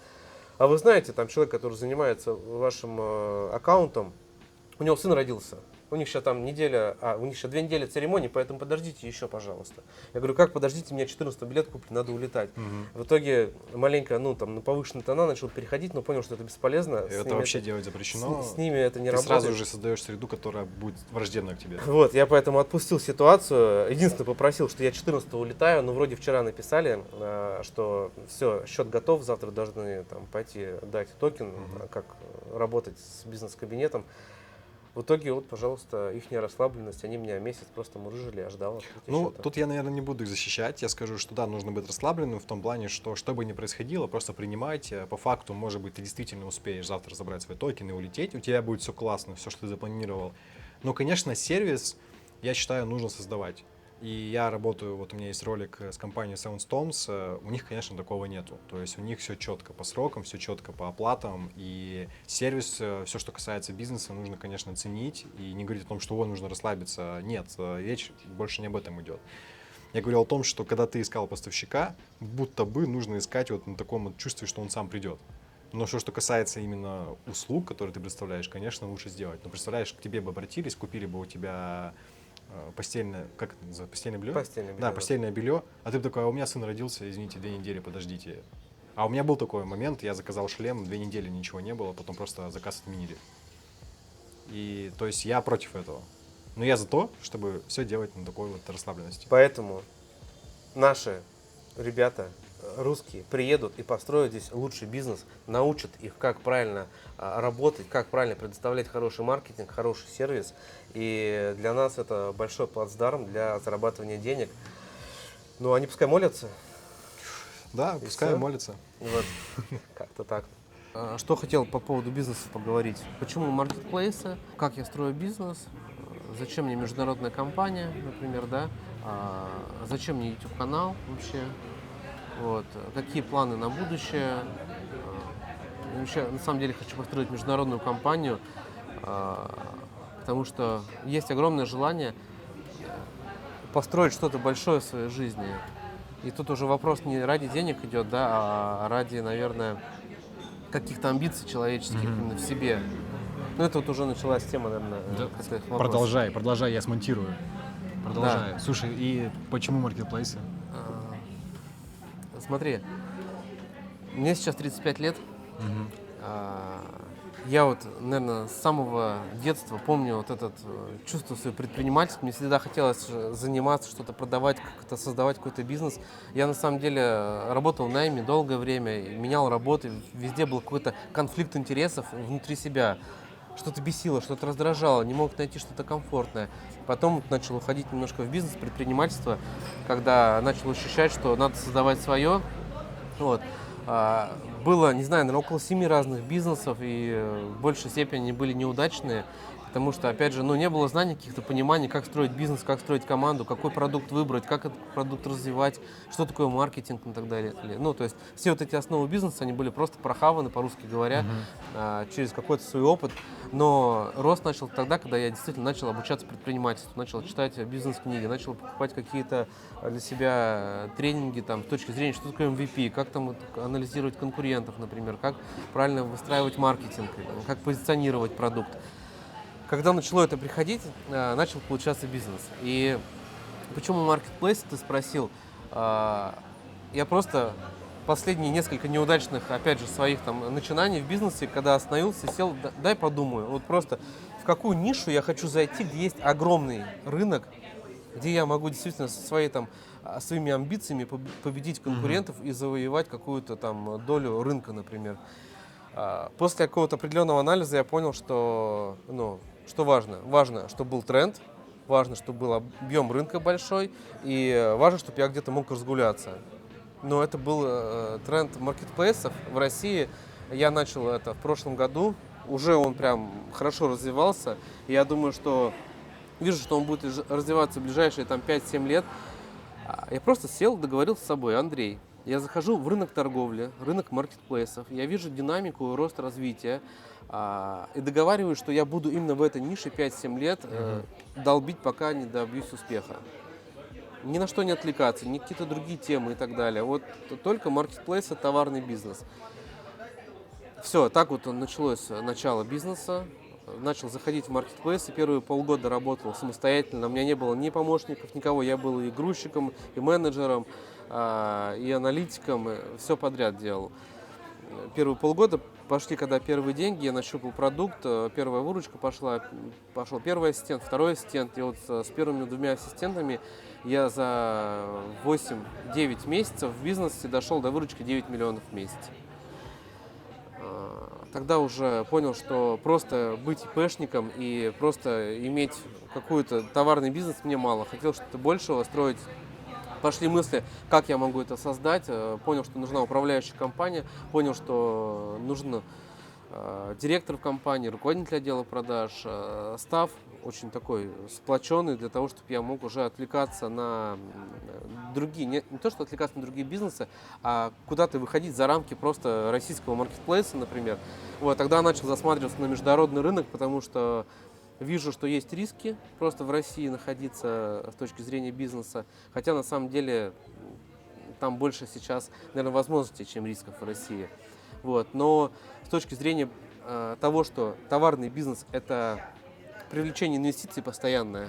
А вы знаете, там человек, который занимается вашим аккаунтом, у него сын родился. У них сейчас там неделя, у них сейчас 2 недели церемонии, поэтому подождите еще, пожалуйста. Я говорю, как подождите, у меня 14 билет куплен, надо улетать. В итоге маленько, ну там на повышенные тона начал переходить, но понял, что это бесполезно. Это вообще делать запрещено. С ними это не Ты работает. сразу же создаешь среду, которая будет враждебна к тебе. Вот, я поэтому отпустил ситуацию. Единственное, попросил, что я 14-го улетаю, но вроде вчера написали, что все, счет готов, завтра должны там пойти дать токен, как работать с бизнес-кабинетом. В итоге, вот, пожалуйста, их расслабленность, они меня месяц просто мурыжили, я ждал. Ну, тут я, наверное, не буду их защищать. Я скажу, что да, нужно быть расслабленным в том плане, что бы ни происходило, просто принимать. По факту, может быть, ты действительно успеешь завтра забрать свои токены и улететь. У тебя будет все классно, все, что ты запланировал. Но, конечно, сервис, я считаю, нужно создавать. И я работаю, вот у меня есть ролик с компанией Seven Stones, у них, конечно, такого нету. То есть у них все четко по срокам, все четко по оплатам, и сервис, все, что касается бизнеса, нужно, конечно, ценить и не говорить о том, что нужно расслабиться. Нет, речь больше не об этом идет. Я говорил о том, что когда ты искал поставщика, будто бы нужно искать вот на таком вот чувстве, что он сам придет. Но что касается именно услуг, которые ты представляешь, конечно, лучше сделать. Но представляешь, к тебе бы обратились, купили бы у тебя постельное, как это называется, постельное белье? Постельное белье. Да, постельное белье. А ты бы такой, у меня сын родился, извините, 2 недели, подождите. А у меня был такой момент, я заказал шлем, 2 недели ничего не было, потом просто заказ отменили. И то есть я против этого. Но я за то, чтобы все делать на такой вот расслабленности. Поэтому наши ребята русские приедут и построят здесь лучший бизнес, научат их, как правильно работать, как правильно предоставлять хороший маркетинг, хороший сервис. И для нас это большой плацдарм для зарабатывания денег. Ну, они пускай молятся. Да, И пускай всё. молятся. Вот, как-то так. Что хотел по поводу бизнеса поговорить. Почему маркетплейсы, как я строю бизнес, зачем мне международная компания, например, да, зачем мне YouTube-канал вообще, вот, какие планы на будущее. Вообще, на самом деле, хочу построить международную компанию, потому что есть огромное желание построить что-то большое в своей жизни. И тут уже вопрос не ради денег идет, да, а ради, наверное, каких-то амбиций человеческих именно в себе. Ну, это вот уже началась тема, наверное, Продолжай, я смонтирую. Продолжай. Да. Слушай, и почему маркетплейсы? Смотри, мне сейчас 35 лет. Я вот, наверное, с самого детства помню вот это чувство своего предпринимательства. Мне всегда хотелось заниматься, что-то продавать, как-то создавать какой-то бизнес. Я на самом деле работал в найме долгое время, менял работы, везде был какой-то конфликт интересов внутри себя. Что-то бесило, что-то раздражало, не мог найти что-то комфортное. Потом начал уходить немножко в бизнес, предпринимательство, когда начал ощущать, что надо создавать свое. Вот. Было, не знаю, наверное, около 7 разных бизнесов, и в большей степени они были неудачные, потому что, опять же, не было знаний, каких-то пониманий, как строить бизнес, как строить команду, какой продукт выбрать, как этот продукт развивать, что такое маркетинг и так далее. Ну, то есть все вот эти основы бизнеса, они были просто прохаваны, по-русски говоря, через какой-то свой опыт. Но рост начал тогда, когда я действительно начал обучаться предпринимательству, начал читать бизнес-книги, начал покупать какие-то для себя тренинги там, с точки зрения, что такое MVP, как там вот анализировать конкурентов, например, как правильно выстраивать маркетинг, как позиционировать продукт. Когда начало это приходить, начал получаться бизнес. И почему маркетплейс, ты спросил, я просто последние несколько неудачных, опять же, своих там начинаний в бизнесе, когда остановился, сел, дай подумаю, вот просто в какую нишу я хочу зайти, где есть огромный рынок, где я могу действительно со своими амбициями победить конкурентов и завоевать какую-то там долю рынка, например. После какого-то определенного анализа я понял, что, что важно. Важно, чтобы был тренд, важно, чтобы был объем рынка большой, и важно, чтобы я где-то мог разгуляться. Но это был тренд маркетплейсов в России. Я начал это в прошлом году. Уже он прям хорошо развивался. И я думаю, что вижу, что он будет развиваться в ближайшие 5-7 лет. Я просто сел, договорился с собой: Андрей, я захожу в рынок торговли, рынок маркетплейсов. Я вижу динамику, рост развития. И договариваюсь, что я буду именно в этой нише 5-7 лет долбить, пока не добьюсь успеха. Ни на что не отвлекаться, ни какие-то другие темы и так далее. Вот только маркетплейс — товарный бизнес. Все, так вот началось начало бизнеса. начал заходить в маркетплейс, и первые полгода работал самостоятельно. У меня не было ни помощников, никого. Я был и грузчиком, и менеджером, и аналитиком, все подряд делал. Первые полгода пошли, когда первые деньги, я нащупал продукт, первая выручка пошел первый ассистент, второй ассистент. И вот с первыми двумя ассистентами я за 8-9 месяцев в бизнесе дошел до выручки 9 миллионов в месяц. Тогда уже понял, что просто быть ИПшником и просто иметь какой-то товарный бизнес мне мало. Хотел что-то большего строить. Пошли мысли, как я могу это создать. Понял, что нужна управляющая компания. Понял, что нужен директор в компании, руководитель отдела продаж, став очень такой сплоченный для того, чтобы я мог уже отвлекаться на другие, не то, что отвлекаться на другие бизнесы, а куда-то выходить за рамки просто российского маркетплейса, например. Вот, тогда начал засматриваться на международный рынок, потому что вижу, что есть риски просто в России находиться с точки зрения бизнеса, хотя на самом деле там больше сейчас, наверное, возможностей, чем рисков в России. Вот. Но с точки зрения того, что товарный бизнес – это привлечение инвестиций постоянное,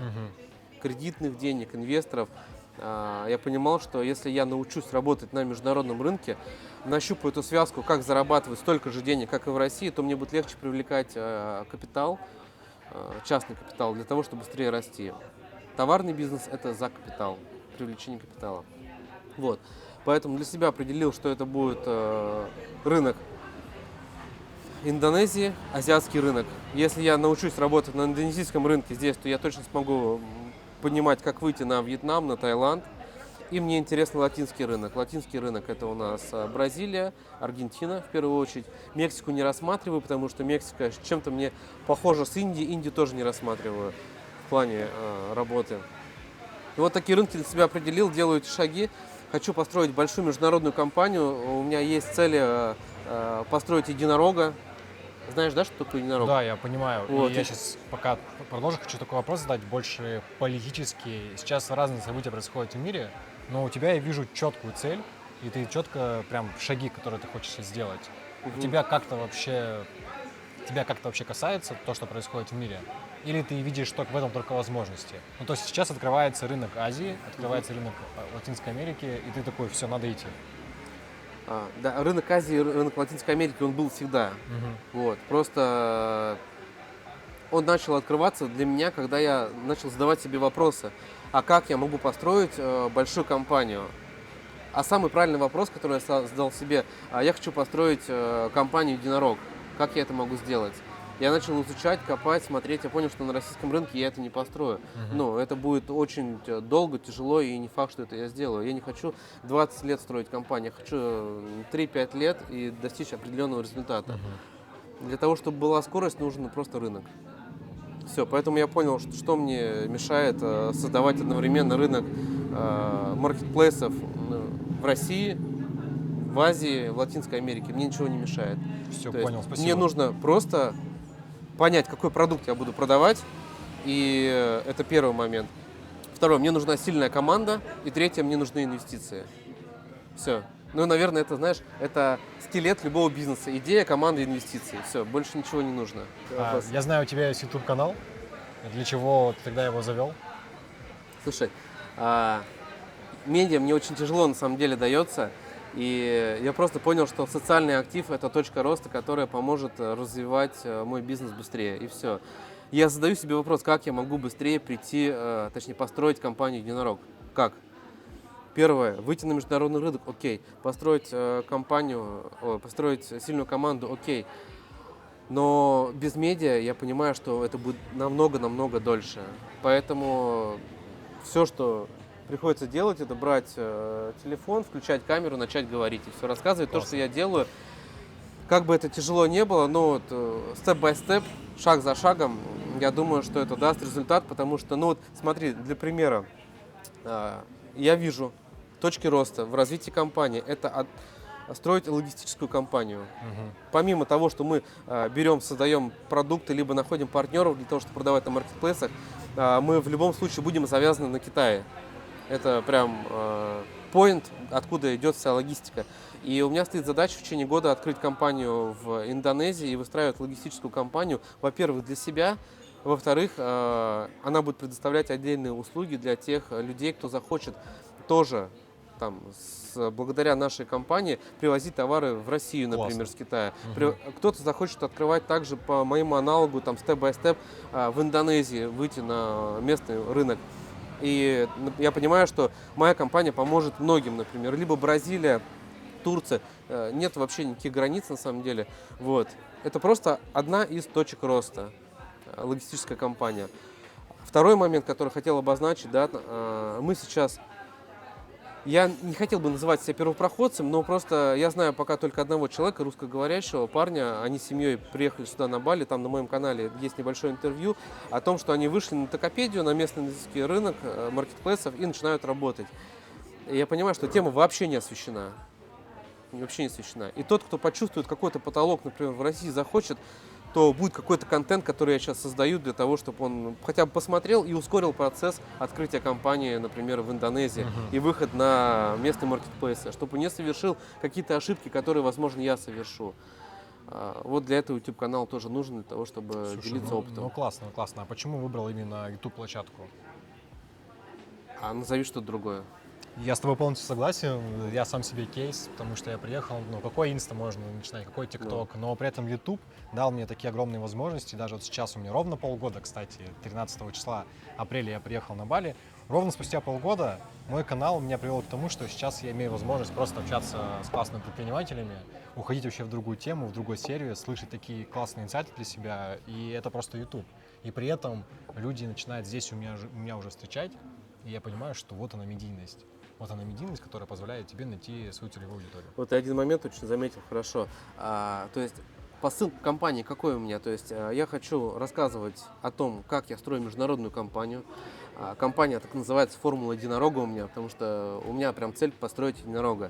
кредитных денег, инвесторов, я понимал, что если я научусь работать на международном рынке, нащупаю эту связку, как зарабатывать столько же денег, как и в России, то мне будет легче привлекать капитал, частный капитал, для того, чтобы быстрее расти. Товарный бизнес – это за капитал, привлечение капитала. Вот. Поэтому для себя определил, что это будет рынок Индонезии, азиатский рынок. Если я научусь работать на индонезийском рынке здесь, то я точно смогу понимать, как выйти на Вьетнам, на Таиланд. И мне интересен латинский рынок. Латинский рынок – это у нас Бразилия, Аргентина в первую очередь. Мексику не рассматриваю, потому что Мексика чем-то мне похожа с Индией. Индию тоже не рассматриваю в плане работы. И вот такие рынки для себя определил, делаю эти шаги. Хочу построить большую международную компанию. У меня есть цели построить единорога. Знаешь, да, что такое единорог? Да, я понимаю. Вот. И я сейчас пока продолжу, хочу такой вопрос задать, больше политический. Сейчас разные события происходят в мире, но у тебя я вижу четкую цель, и ты четко прям шаги, которые ты хочешь сделать. Тебя как-то вообще касается то, что происходит в мире? Или ты видишь только в этом только возможности? Ну, то есть сейчас открывается рынок Азии, открывается рынок Латинской Америки, и ты такой, все, надо идти. Да, рынок Азии, рынок Латинской Америки, он был всегда. Вот. Просто он начал открываться для меня, когда я начал задавать себе вопросы, а как я могу построить большую компанию? А самый правильный вопрос, который я задал себе, я хочу построить компанию «Единорог». Как я это могу сделать? Я начал изучать, копать, смотреть, я понял, что на российском рынке я это не построю. Ну, это будет очень долго, тяжело, и не факт, что это я сделаю. Я не хочу 20 лет строить компанию, я хочу 3-5 лет и достичь определенного результата. Для того, чтобы была скорость, нужен просто рынок. Все, поэтому я понял, что мне мешает создавать одновременно рынок маркетплейсов в России, в Азии, в Латинской Америке. Мне ничего не мешает. Все, понял, спасибо. Мне нужно просто понять, какой продукт я буду продавать, и это первый момент. Второе, мне нужна сильная команда, и третье, мне нужны инвестиции. Все. Ну, наверное, это, знаешь, это скелет любого бизнеса. Идея, команда, инвестиции. Все, больше ничего не нужно. Я знаю, у тебя есть YouTube-канал. Для чего ты тогда его завел? Слушай, медиа мне очень тяжело на самом деле дается. И я просто понял, что социальный актив – это точка роста, которая поможет развивать мой бизнес быстрее. И все. Я задаю себе вопрос, как я могу быстрее прийти, точнее, построить компанию «Единорог». Как? Первое – выйти на международный рынок, окей. Построить построить сильную команду, окей. Но без медиа я понимаю, что это будет намного-намного дольше. Поэтому все, что приходится делать, это брать телефон, включать камеру, начать говорить и все рассказывать. То, что я делаю, как бы это тяжело не было, но вот степ-бай-степ, шаг за шагом, я думаю, что это даст результат, потому что, ну вот смотри, для примера, я вижу точки роста в развитии компании. Это строить логистическую компанию. Помимо того, что мы берем, создаем продукты, либо находим партнеров для того, чтобы продавать на маркетплейсах, мы в любом случае будем завязаны на Китае. Это прям point, откуда идет вся логистика. И у меня стоит задача в течение года открыть компанию в Индонезии и выстраивать логистическую компанию, во-первых, для себя, во-вторых, она будет предоставлять отдельные услуги для тех людей, кто захочет тоже там, благодаря нашей компании привозить товары в Россию, например, Классно. с Китая. Кто-то захочет открывать также по моему аналогу, там, степ-бай-степ, в Индонезии выйти на местный рынок. И я понимаю, что моя компания поможет многим, например, либо Бразилия, Турция. Нет вообще никаких границ на самом деле. Вот. Это просто одна из точек роста, логистическая компания. Второй момент, который хотел обозначить, да, мы сейчас, я не хотел бы называть себя первопроходцем, но просто я знаю пока только одного человека, русскоговорящего парня. Они с семьей приехали сюда на Бали, там на моем канале есть небольшое интервью о том, что они вышли на Токопедию, на местный индонезийский рынок маркетплейсов и начинают работать. И я понимаю, что тема вообще не освещена. Вообще не освещена. И тот, кто почувствует какой-то потолок, например, в России захочет, то будет какой-то контент, который я сейчас создаю для того, чтобы он хотя бы посмотрел и ускорил процесс открытия компании, например, в Индонезии и выход на местные маркетплейсы, чтобы не совершил какие-то ошибки, которые, возможно, я совершу. Вот для этого YouTube-канал тоже нужен, для того, чтобы Слушай, делиться опытом. Ну классно, классно. А почему выбрал именно YouTube-площадку? А назови что-то другое. Я с тобой полностью согласен. Я сам себе кейс, потому что я приехал, ну, какой инста можно начинать, какой ТикТок, но при этом YouTube дал мне такие огромные возможности. Даже вот сейчас у меня ровно полгода, кстати, 13 числа апреля я приехал на Бали. Ровно спустя полгода мой канал меня привел к тому, что сейчас я имею возможность просто общаться с классными предпринимателями, уходить вообще в другую тему, в другой сервис, слышать такие классные инсайты для себя, и это просто YouTube. И при этом люди начинают здесь у меня уже встречать, и я понимаю, что вот она медийность. Вот она медийность, которая позволяет тебе найти свою целевую аудиторию. Вот один момент очень заметил хорошо. То есть посыл компании какой у меня? То есть я хочу рассказывать о том, как я строю международную компанию. Компания так называется «Формула единорога» у меня, потому что у меня прям цель построить единорога.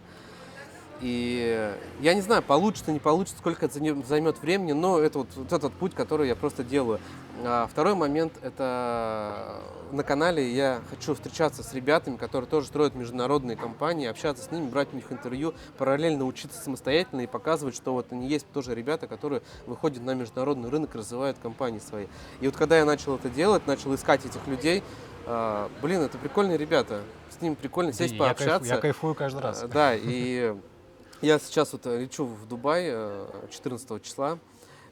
И я не знаю, получится, не получится, сколько это займет времени, но это вот этот путь, который я просто делаю. Второй момент – это на канале я хочу встречаться с ребятами, которые тоже строят международные компании, общаться с ними, брать у них интервью, параллельно учиться самостоятельно и показывать, что вот они есть тоже ребята, которые выходят на международный рынок, развивают компании свои. И вот когда я начал это делать, начал искать этих людей, блин, это прикольные ребята, с ними прикольно сесть, пообщаться. Я кайфую каждый раз. Да, и я сейчас вот лечу в Дубай 14 числа.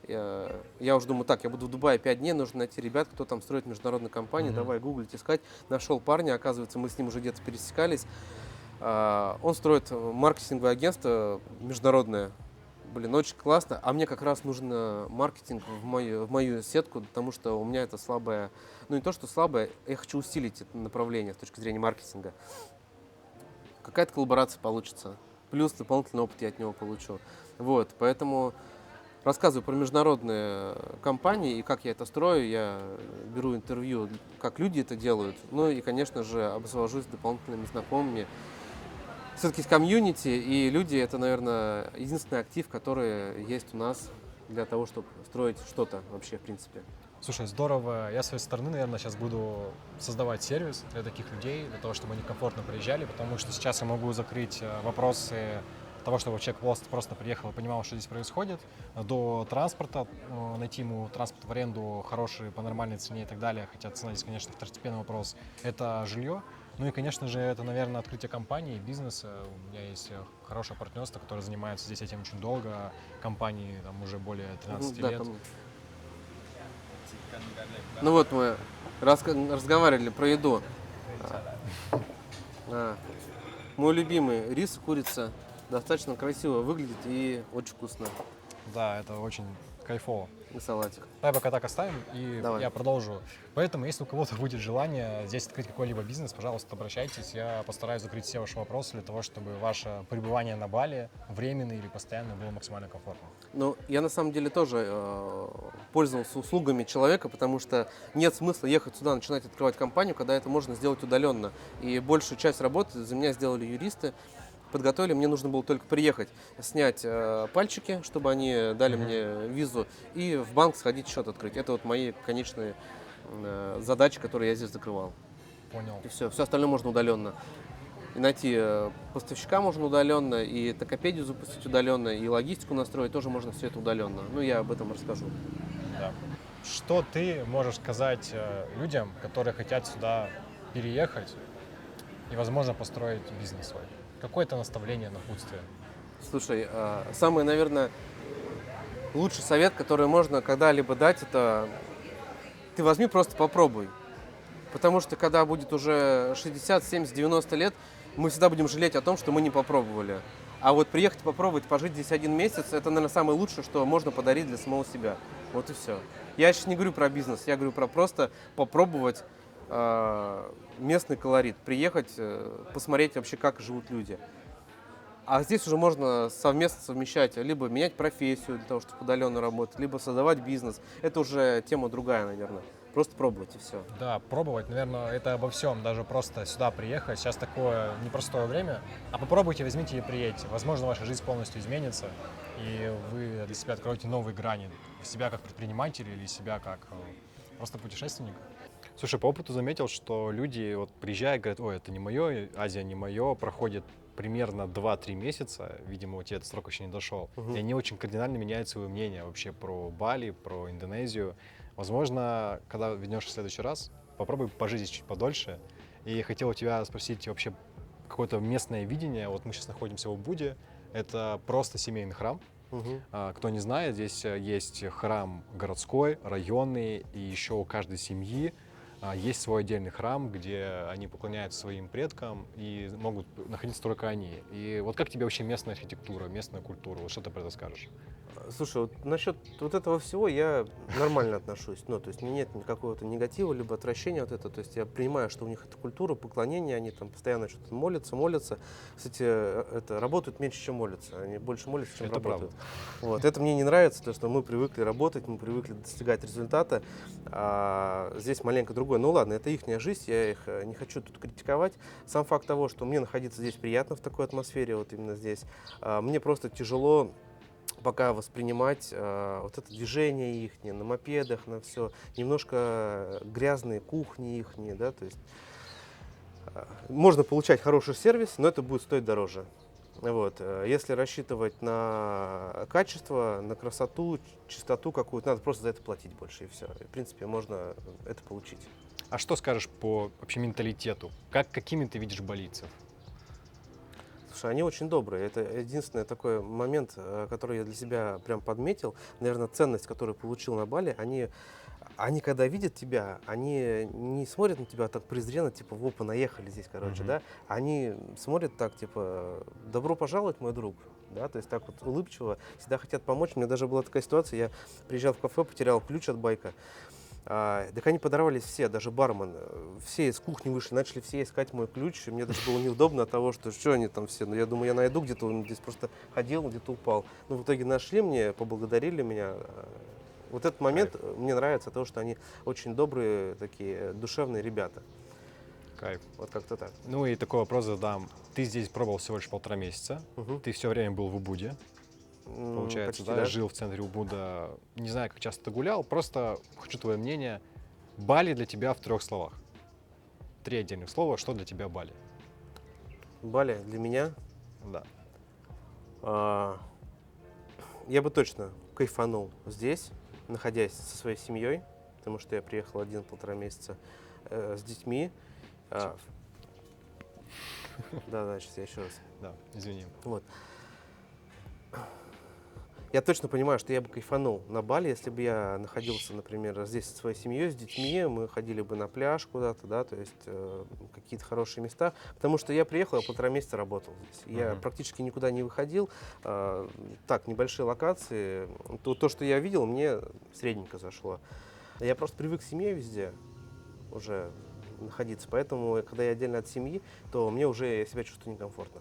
Я уже думаю, так, я буду в Дубае 5 дней, нужно найти ребят, кто там строит международные компании, давай гуглить, искать. Нашел парня, оказывается, мы с ним уже где-то пересекались. Он строит маркетинговое агентство международное. Блин, очень классно. А мне как раз нужен маркетинг в мою сетку, потому что у меня это слабое, ну не то, что слабое, я хочу усилить это направление с точки зрения маркетинга. Какая-то коллаборация получится. Плюс дополнительный опыт я от него получу. Вот, поэтому рассказываю про международные компании и как я это строю. Я беру интервью, как люди это делают. Ну и, конечно же, обзавожусь дополнительными знакомыми. Все-таки с комьюнити, и люди — это, наверное, единственный актив, который есть у нас для того, чтобы строить что-то вообще, в принципе. Слушай, здорово. Я с своей стороны, наверное, сейчас буду создавать сервис для таких людей, для того, чтобы они комфортно приезжали, потому что сейчас я могу закрыть вопросы того, чтобы человек просто приехал и понимал, что здесь происходит, до транспорта, найти ему транспорт в аренду хороший, по нормальной цене и так далее, хотя цена здесь, конечно, второстепенный вопрос, это жилье. Ну и, конечно же, это, наверное, открытие компании, бизнеса. У меня есть хорошее партнерство, которое занимается здесь этим очень долго, компании там уже более 13 лет. Ну вот мы разговаривали про еду. Мой любимый рис и курица. Достаточно красиво выглядит и очень вкусно. Да, это очень кайфово. И салатик. Давай пока так оставим, и Давай. я продолжу. Поэтому, если у кого-то будет желание здесь открыть какой-либо бизнес, пожалуйста, обращайтесь. Я постараюсь закрыть все ваши вопросы для того, чтобы ваше пребывание на Бали, временное или постоянное, было максимально комфортно. Ну, я на самом деле тоже пользовался услугами человека, потому что нет смысла ехать сюда, начинать открывать компанию, когда это можно сделать удаленно. И большую часть работы за меня сделали юристы. Подготовили, мне нужно было только приехать, снять пальчики, чтобы они дали мне визу, и в банк сходить, счет открыть. Это вот мои конечные задачи, которые я здесь закрывал. Понял. И все остальное можно удаленно. И найти поставщика можно удаленно, и токопедию запустить удаленно, и логистику настроить тоже можно все это удаленно. Ну, я об этом расскажу. Да. Что ты можешь сказать людям, которые хотят сюда переехать и, возможно, построить бизнес свой? Какое-то наставление, напутствие? Слушай, самый, наверное, лучший совет, который можно когда-либо дать, это ты возьми, просто попробуй. Потому что когда будет уже 60, 70, 90 лет, мы всегда будем жалеть о том, что мы не попробовали. А вот приехать попробовать, пожить здесь 1 месяц, это, наверное, самое лучшее, что можно подарить для самого себя. Вот и все. Я сейчас не говорю про бизнес, я говорю про просто попробовать местный колорит, приехать, посмотреть вообще, как живут люди. А здесь уже можно совместно совмещать, либо менять профессию для того, чтобы удаленно работать, либо создавать бизнес. Это уже тема другая, наверное. Просто пробовать и все. Да, пробовать, наверное, это обо всем, даже просто сюда приехать. Сейчас такое непростое время. А попробуйте, возьмите и приедьте. Возможно, ваша жизнь полностью изменится, и вы для себя откроете новые грани. Себя как предприниматель или себя как просто путешественник. Слушай, по опыту заметил, что люди вот приезжают, говорят: ой, это не мое, Азия не мое, проходит примерно 2-3 месяца, видимо, у тебя этот срок еще не дошел, и они очень кардинально меняют свое мнение вообще про Бали, про Индонезию. Возможно, когда вернешься в следующий раз, попробуй пожить здесь чуть подольше. И хотел у тебя спросить вообще какое-то местное видение. Вот мы сейчас находимся в Убуде, это просто семейный храм. Кто не знает, здесь есть храм городской, районный, и еще у каждой семьи есть свой отдельный храм, где они поклоняются своим предкам и могут находиться только они. И вот как тебе вообще местная архитектура, местная культура? Вот что ты про это скажешь? Слушай, вот насчет вот этого всего я нормально отношусь. Ну, то есть у меня нет никакого негатива, либо отвращения от этого. То есть я понимаю, что у них это культура, поклонение, они там постоянно что-то молятся. Кстати, это работают меньше, чем молятся. Они больше молятся, чем Это работают. правда. Вот. Это мне не нравится, то, что мы привыкли работать, мы привыкли достигать результата. А здесь маленько другое. Ну ладно, это ихняя жизнь, я их не хочу тут критиковать. Сам факт того, что мне находиться здесь приятно в такой атмосфере, вот именно здесь, мне просто тяжело пока воспринимать вот это движение их на мопедах, на все, немножко грязные кухни их, да, то есть можно получать хороший сервис, но это будет стоить дороже. Вот. Если рассчитывать на качество, на красоту, чистоту какую-то, надо просто за это платить больше, и все. В принципе, можно это получить. А что скажешь по вообще менталитету? Какими ты видишь балийцев? Слушай, они очень добрые. Это единственный такой момент, который я для себя прям подметил. Наверное, ценность, которую получил на Бали, они когда видят тебя, они не смотрят на тебя так презренно, типа, во, понаехали здесь, короче, да. Они смотрят так, типа, добро пожаловать, мой друг. Да, то есть так вот улыбчиво, всегда хотят помочь. У меня даже была такая ситуация, я приезжал в кафе, потерял ключ от байка. Так они подорвались все, даже бармен. Все из кухни вышли, начали все искать мой ключ. И мне даже было неудобно от того, что они там все. Но я думаю, я найду где-то, он здесь просто ходил, где-то упал. Но в итоге нашли мне, поблагодарили меня. Вот этот момент мне нравится, то, что они очень добрые, такие душевные ребята. Кайф. Вот как-то так. Ну и такой вопрос задам. Ты здесь пробовал всего лишь 1,5 месяца. Ты все время был в Убуде. Получается, почти, да, жил в центре Убуда. Не знаю, как часто ты гулял, просто хочу твое мнение. Бали для тебя в 3 словах. 3 отдельных слова, что для тебя Бали? Бали для меня, Да. я бы точно кайфанул здесь, находясь со своей семьей, потому что я приехал 1,5 месяца с детьми. Да, сейчас я еще раз. Да, извини. Вот. Я точно понимаю, что я бы кайфанул на Бали, если бы я находился, например, здесь со своей семьей, с детьми, мы ходили бы на пляж куда-то, да, то есть какие-то хорошие места, потому что я приехал, я 1,5 месяца работал здесь, я практически никуда не выходил, так, небольшие локации, то, что я видел, мне средненько зашло. Я просто привык к семье везде уже находиться, поэтому, когда я отдельно от семьи, то мне уже себя чувствую некомфортно.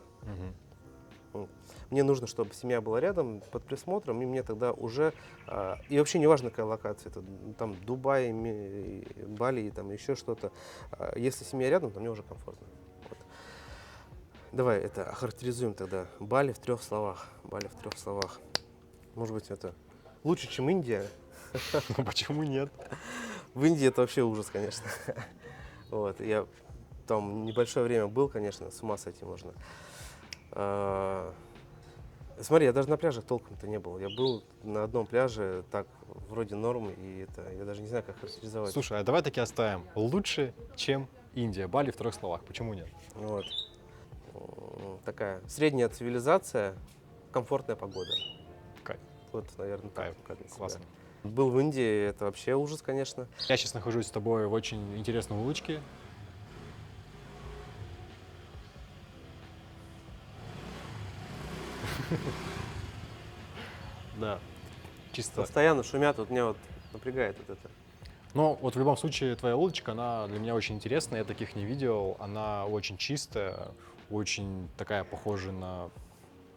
Мне нужно, чтобы семья была рядом, под присмотром, и мне тогда уже... и вообще не важно, какая локация, это там Дубай, Бали, там еще что-то. Если семья рядом, то мне уже комфортно. Вот. Давай это охарактеризуем тогда. Бали в 3 словах. Бали в 3 словах. Может быть, это лучше, чем Индия. Ну почему нет? В Индии это вообще ужас, конечно. Вот, я там небольшое время был, конечно, с ума сойти можно. Смотри, я даже на пляжах толком-то не был. Я был на одном пляже, так, вроде норм, и это, я даже не знаю, как характеризовать. Слушай, а давай таки оставим. Лучше, чем Индия. Бали в 3 словах. Почему нет? Вот. Такая средняя цивилизация, комфортная погода. Кайф. Вот, наверное, так. Кайф. показать себя. Классно. Был в Индии, это вообще ужас, конечно. Я сейчас нахожусь с тобой в очень интересной улочке. Да. Чисто. Постоянно шумят, вот меня вот напрягает вот это. Но вот в любом случае твоя улочка, она для меня очень интересная, я таких не видел. Она очень чистая, очень такая похожая на...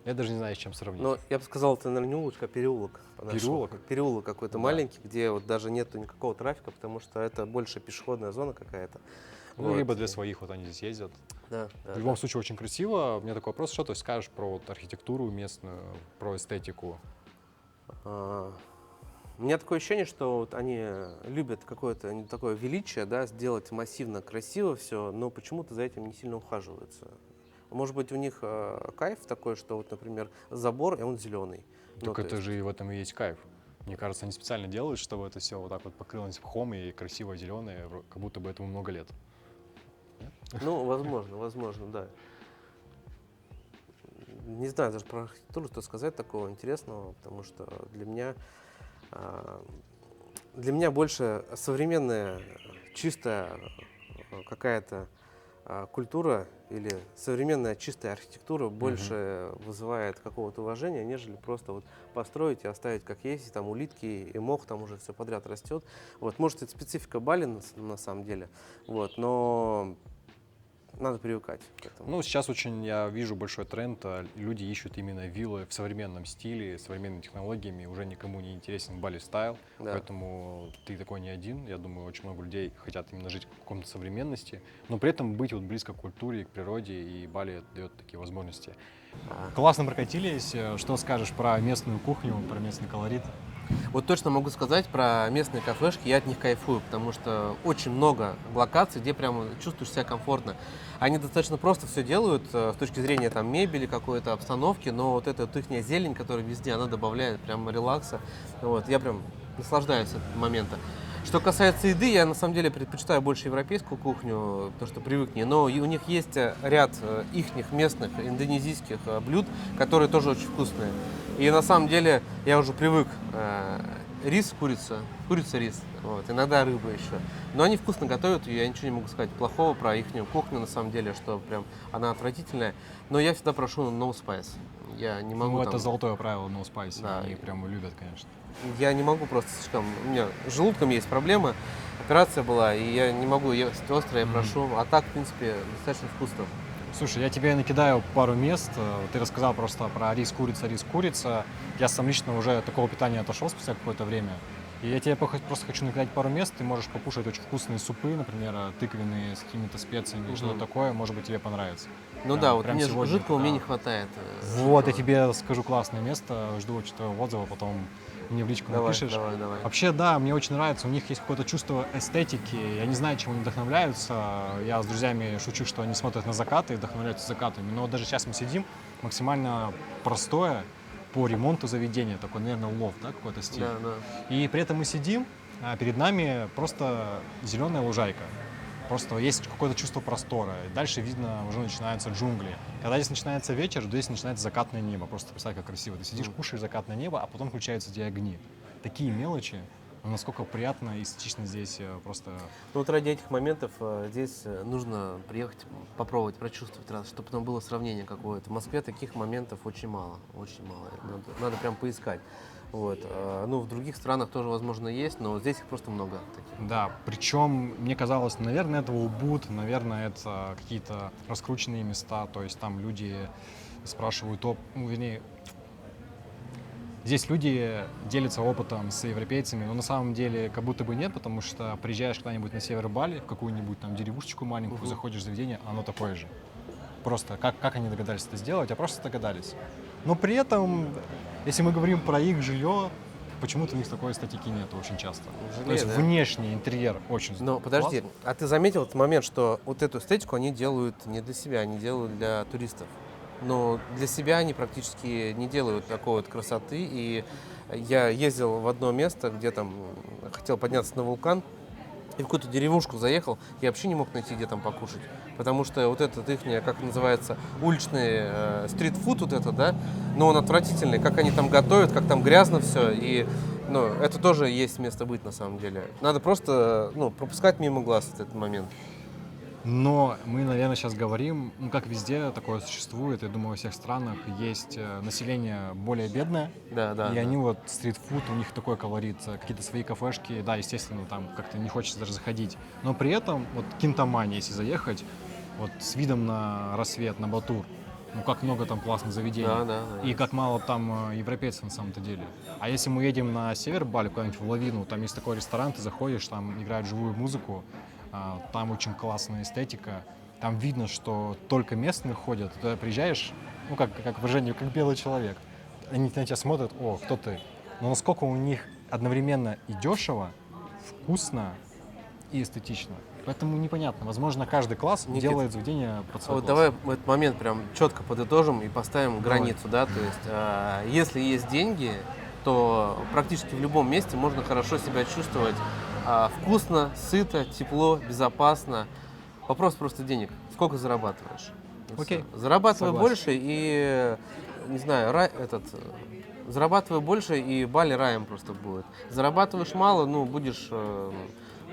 Я даже не знаю, с чем сравнить. Но я бы сказал, это, наверное, не улочка, а переулок. по-нашему. Переулок? Переулок какой-то Да. маленький, где вот даже нету никакого трафика, потому что это больше пешеходная зона какая-то. Ну, Вот. либо для своих вот они здесь ездят. Да, да, В любом да. случае очень красиво. У меня такой вопрос, что ты скажешь про вот архитектуру местную, про эстетику? У меня такое ощущение, что вот они любят какое-то такое величие, да, сделать массивно красиво все, но почему-то за этим не сильно ухаживаются. Может быть, у них кайф такой, что вот, например, забор, и он зеленый. Ну, Так то это есть- же и в этом и есть кайф. Мне кажется, они специально делают, чтобы это все вот так вот покрылось мхом и красиво зеленое, как будто бы этому много лет. Ну, возможно, да. Не знаю даже про архитектуру, что сказать такого интересного, потому что для меня больше современная, чистая какая-то культура или современная чистая архитектура больше вызывает какого-то уважения, нежели просто вот построить и оставить как есть, и там улитки и мох, там уже все подряд растет. Вот, может, это специфика Бали на самом деле, вот, но надо привыкать к этому. Ну, сейчас очень я вижу большой тренд, люди ищут именно виллы в современном стиле, современными технологиями, уже никому не интересен Бали стайл, Да. поэтому ты такой не один, я думаю, очень много людей хотят именно жить в каком-то современности, но при этом быть вот близко к культуре, к природе, и Бали дает такие возможности. Классно прокатились, что скажешь про местную кухню, про местный колорит? Вот точно могу сказать про местные кафешки, я от них кайфую, потому что очень много локаций, где прямо чувствуешь себя комфортно. Они достаточно просто все делают с точки зрения там мебели, какой-то обстановки, но вот эта вот ихняя зелень, которая везде, она добавляет прям релакса. Вот, я прям наслаждаюсь от момента. Что касается еды, я на самом деле предпочитаю больше европейскую кухню, потому что привык к ней, но и у них есть ряд ихних местных индонезийских блюд, которые тоже очень вкусные. И на самом деле я уже привык. Рис, курица, рис, вот, иногда рыба еще. Но они вкусно готовят, и я ничего не могу сказать плохого про их кухню, на самом деле, что прям она отвратительная. Но я всегда прошу no spice. Я не могу Ну, там- это золотое правило no spicy, Да. они прям любят, конечно. Я не могу просто слишком... У меня с желудком есть проблемы, операция была, и я не могу есть острое, я прошу. А так, в принципе, достаточно вкусно. Слушай, я тебе накидаю пару мест. Ты рассказал просто про рис, курица. Я сам лично уже от такого питания отошел спустя какое-то время. И я тебе просто хочу накидать пару мест. Ты можешь покушать очень вкусные супы, например, тыквенные с какими-то специями, что-то такое. Может быть, тебе понравится. Ну Прям- да, вот прям мне сегодня, жидкого да. мне не хватает. Вот, я жидкого. тебе скажу классное место. Жду очень твоего отзыва, потом мне в личку Давай, напишешь. давай. Вообще, да, мне очень нравится. У них есть какое-то чувство эстетики. Я не знаю, чем они вдохновляются. Я с друзьями шучу, что они смотрят на закаты и вдохновляются закатами. Но вот даже сейчас мы сидим, максимально простое по ремонту заведения. Такой, наверное, лофт, да, какой-то стиль. Да, да. И при этом мы сидим, а перед нами просто зеленая лужайка. Просто есть какое-то чувство простора. И дальше видно, уже начинаются джунгли. Когда здесь начинается вечер, здесь начинается закатное небо. Просто представь, как красиво. Ты сидишь, кушаешь закатное небо, а потом включаются эти огни. Такие мелочи, но насколько приятно и эстетично здесь просто... Ну вот ради этих моментов здесь нужно приехать, попробовать, прочувствовать раз, чтобы потом было сравнение какое-то. В Москве таких моментов очень мало, очень мало. Надо прям поискать. Вот. Ну, в других странах тоже, возможно, есть, но здесь их просто много таких. Да, причем мне казалось, наверное, это Убуд, наверное, это какие-то раскрученные места, то есть там люди спрашивают, вернее, здесь люди делятся опытом с европейцами, но на самом деле как будто бы нет, потому что приезжаешь когда-нибудь на север Бали, в какую-нибудь там деревушечку маленькую, заходишь в заведение, оно такое же. Просто как они догадались это сделать, а просто догадались. Но при этом, если мы говорим про их жилье, почему-то у них такой эстетики нет очень часто. То Жалею, есть да. внешний интерьер очень Но подожди, классный. а ты заметил этот момент, что вот эту эстетику они делают не для себя, они делают для туристов. Но для себя они практически не делают такой вот красоты. И я ездил в одно место, где там хотел подняться на вулкан, и в какую-то деревушку заехал, я вообще не мог найти, где там покушать. Потому что вот этот их, как называется, уличный стритфуд вот это, да, но он отвратительный, как они там готовят, как там грязно все, и ну, это тоже есть место быть на самом деле. Надо просто пропускать мимо глаз этот момент. Но мы, наверное, сейчас говорим, ну, как везде такое существует, я думаю, во всех странах есть население более бедное, Да, да. и да. они вот стритфуд, у них такой колорит, какие-то свои кафешки, да, естественно, там как-то не хочется даже заходить. Но при этом вот Кинтамани, если заехать, вот с видом на рассвет, на Батур, ну как много там классных заведений. Да, да, да, И есть. как мало там европейцев на самом-то деле. А если мы едем на север Бали, куда-нибудь в Лавину, там есть такой ресторан, ты заходишь, там играют живую музыку, там очень классная эстетика, там видно, что только местные ходят. Ты туда приезжаешь, ну как выражение, как белый человек. Они на тебя смотрят, о, кто ты? Но насколько у них одновременно и дешево, вкусно и эстетично. Поэтому непонятно. Возможно, каждый класс Никит, делает заведение под свой Вот класс. давай в этот момент прям четко подытожим и поставим границу, да, то есть если есть деньги, то практически в любом месте можно хорошо себя чувствовать вкусно, сыто, тепло, безопасно. Вопрос просто денег. Сколько зарабатываешь? И Окей. всё. Зарабатывай Согласен. больше и, не знаю, зарабатывай больше и Бали раем просто будет. Зарабатываешь мало, ну, будешь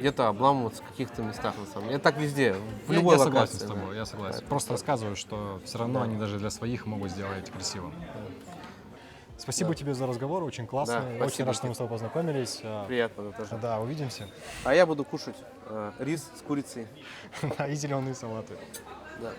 где-то обламываться в каких-то местах, на самом деле. Это так везде, в Я любой согласен локации. с тобой, да. я согласен. Поэтому Просто рассказываю, что все равно Да. они даже для своих могут сделать красиво. Спасибо Да. тебе за разговор, очень классно. Да, Очень спасибо, рад, что мы Никит. с тобой познакомились. Приятно тоже. Да, увидимся. А я буду кушать рис с курицей. И зеленые салаты. Да.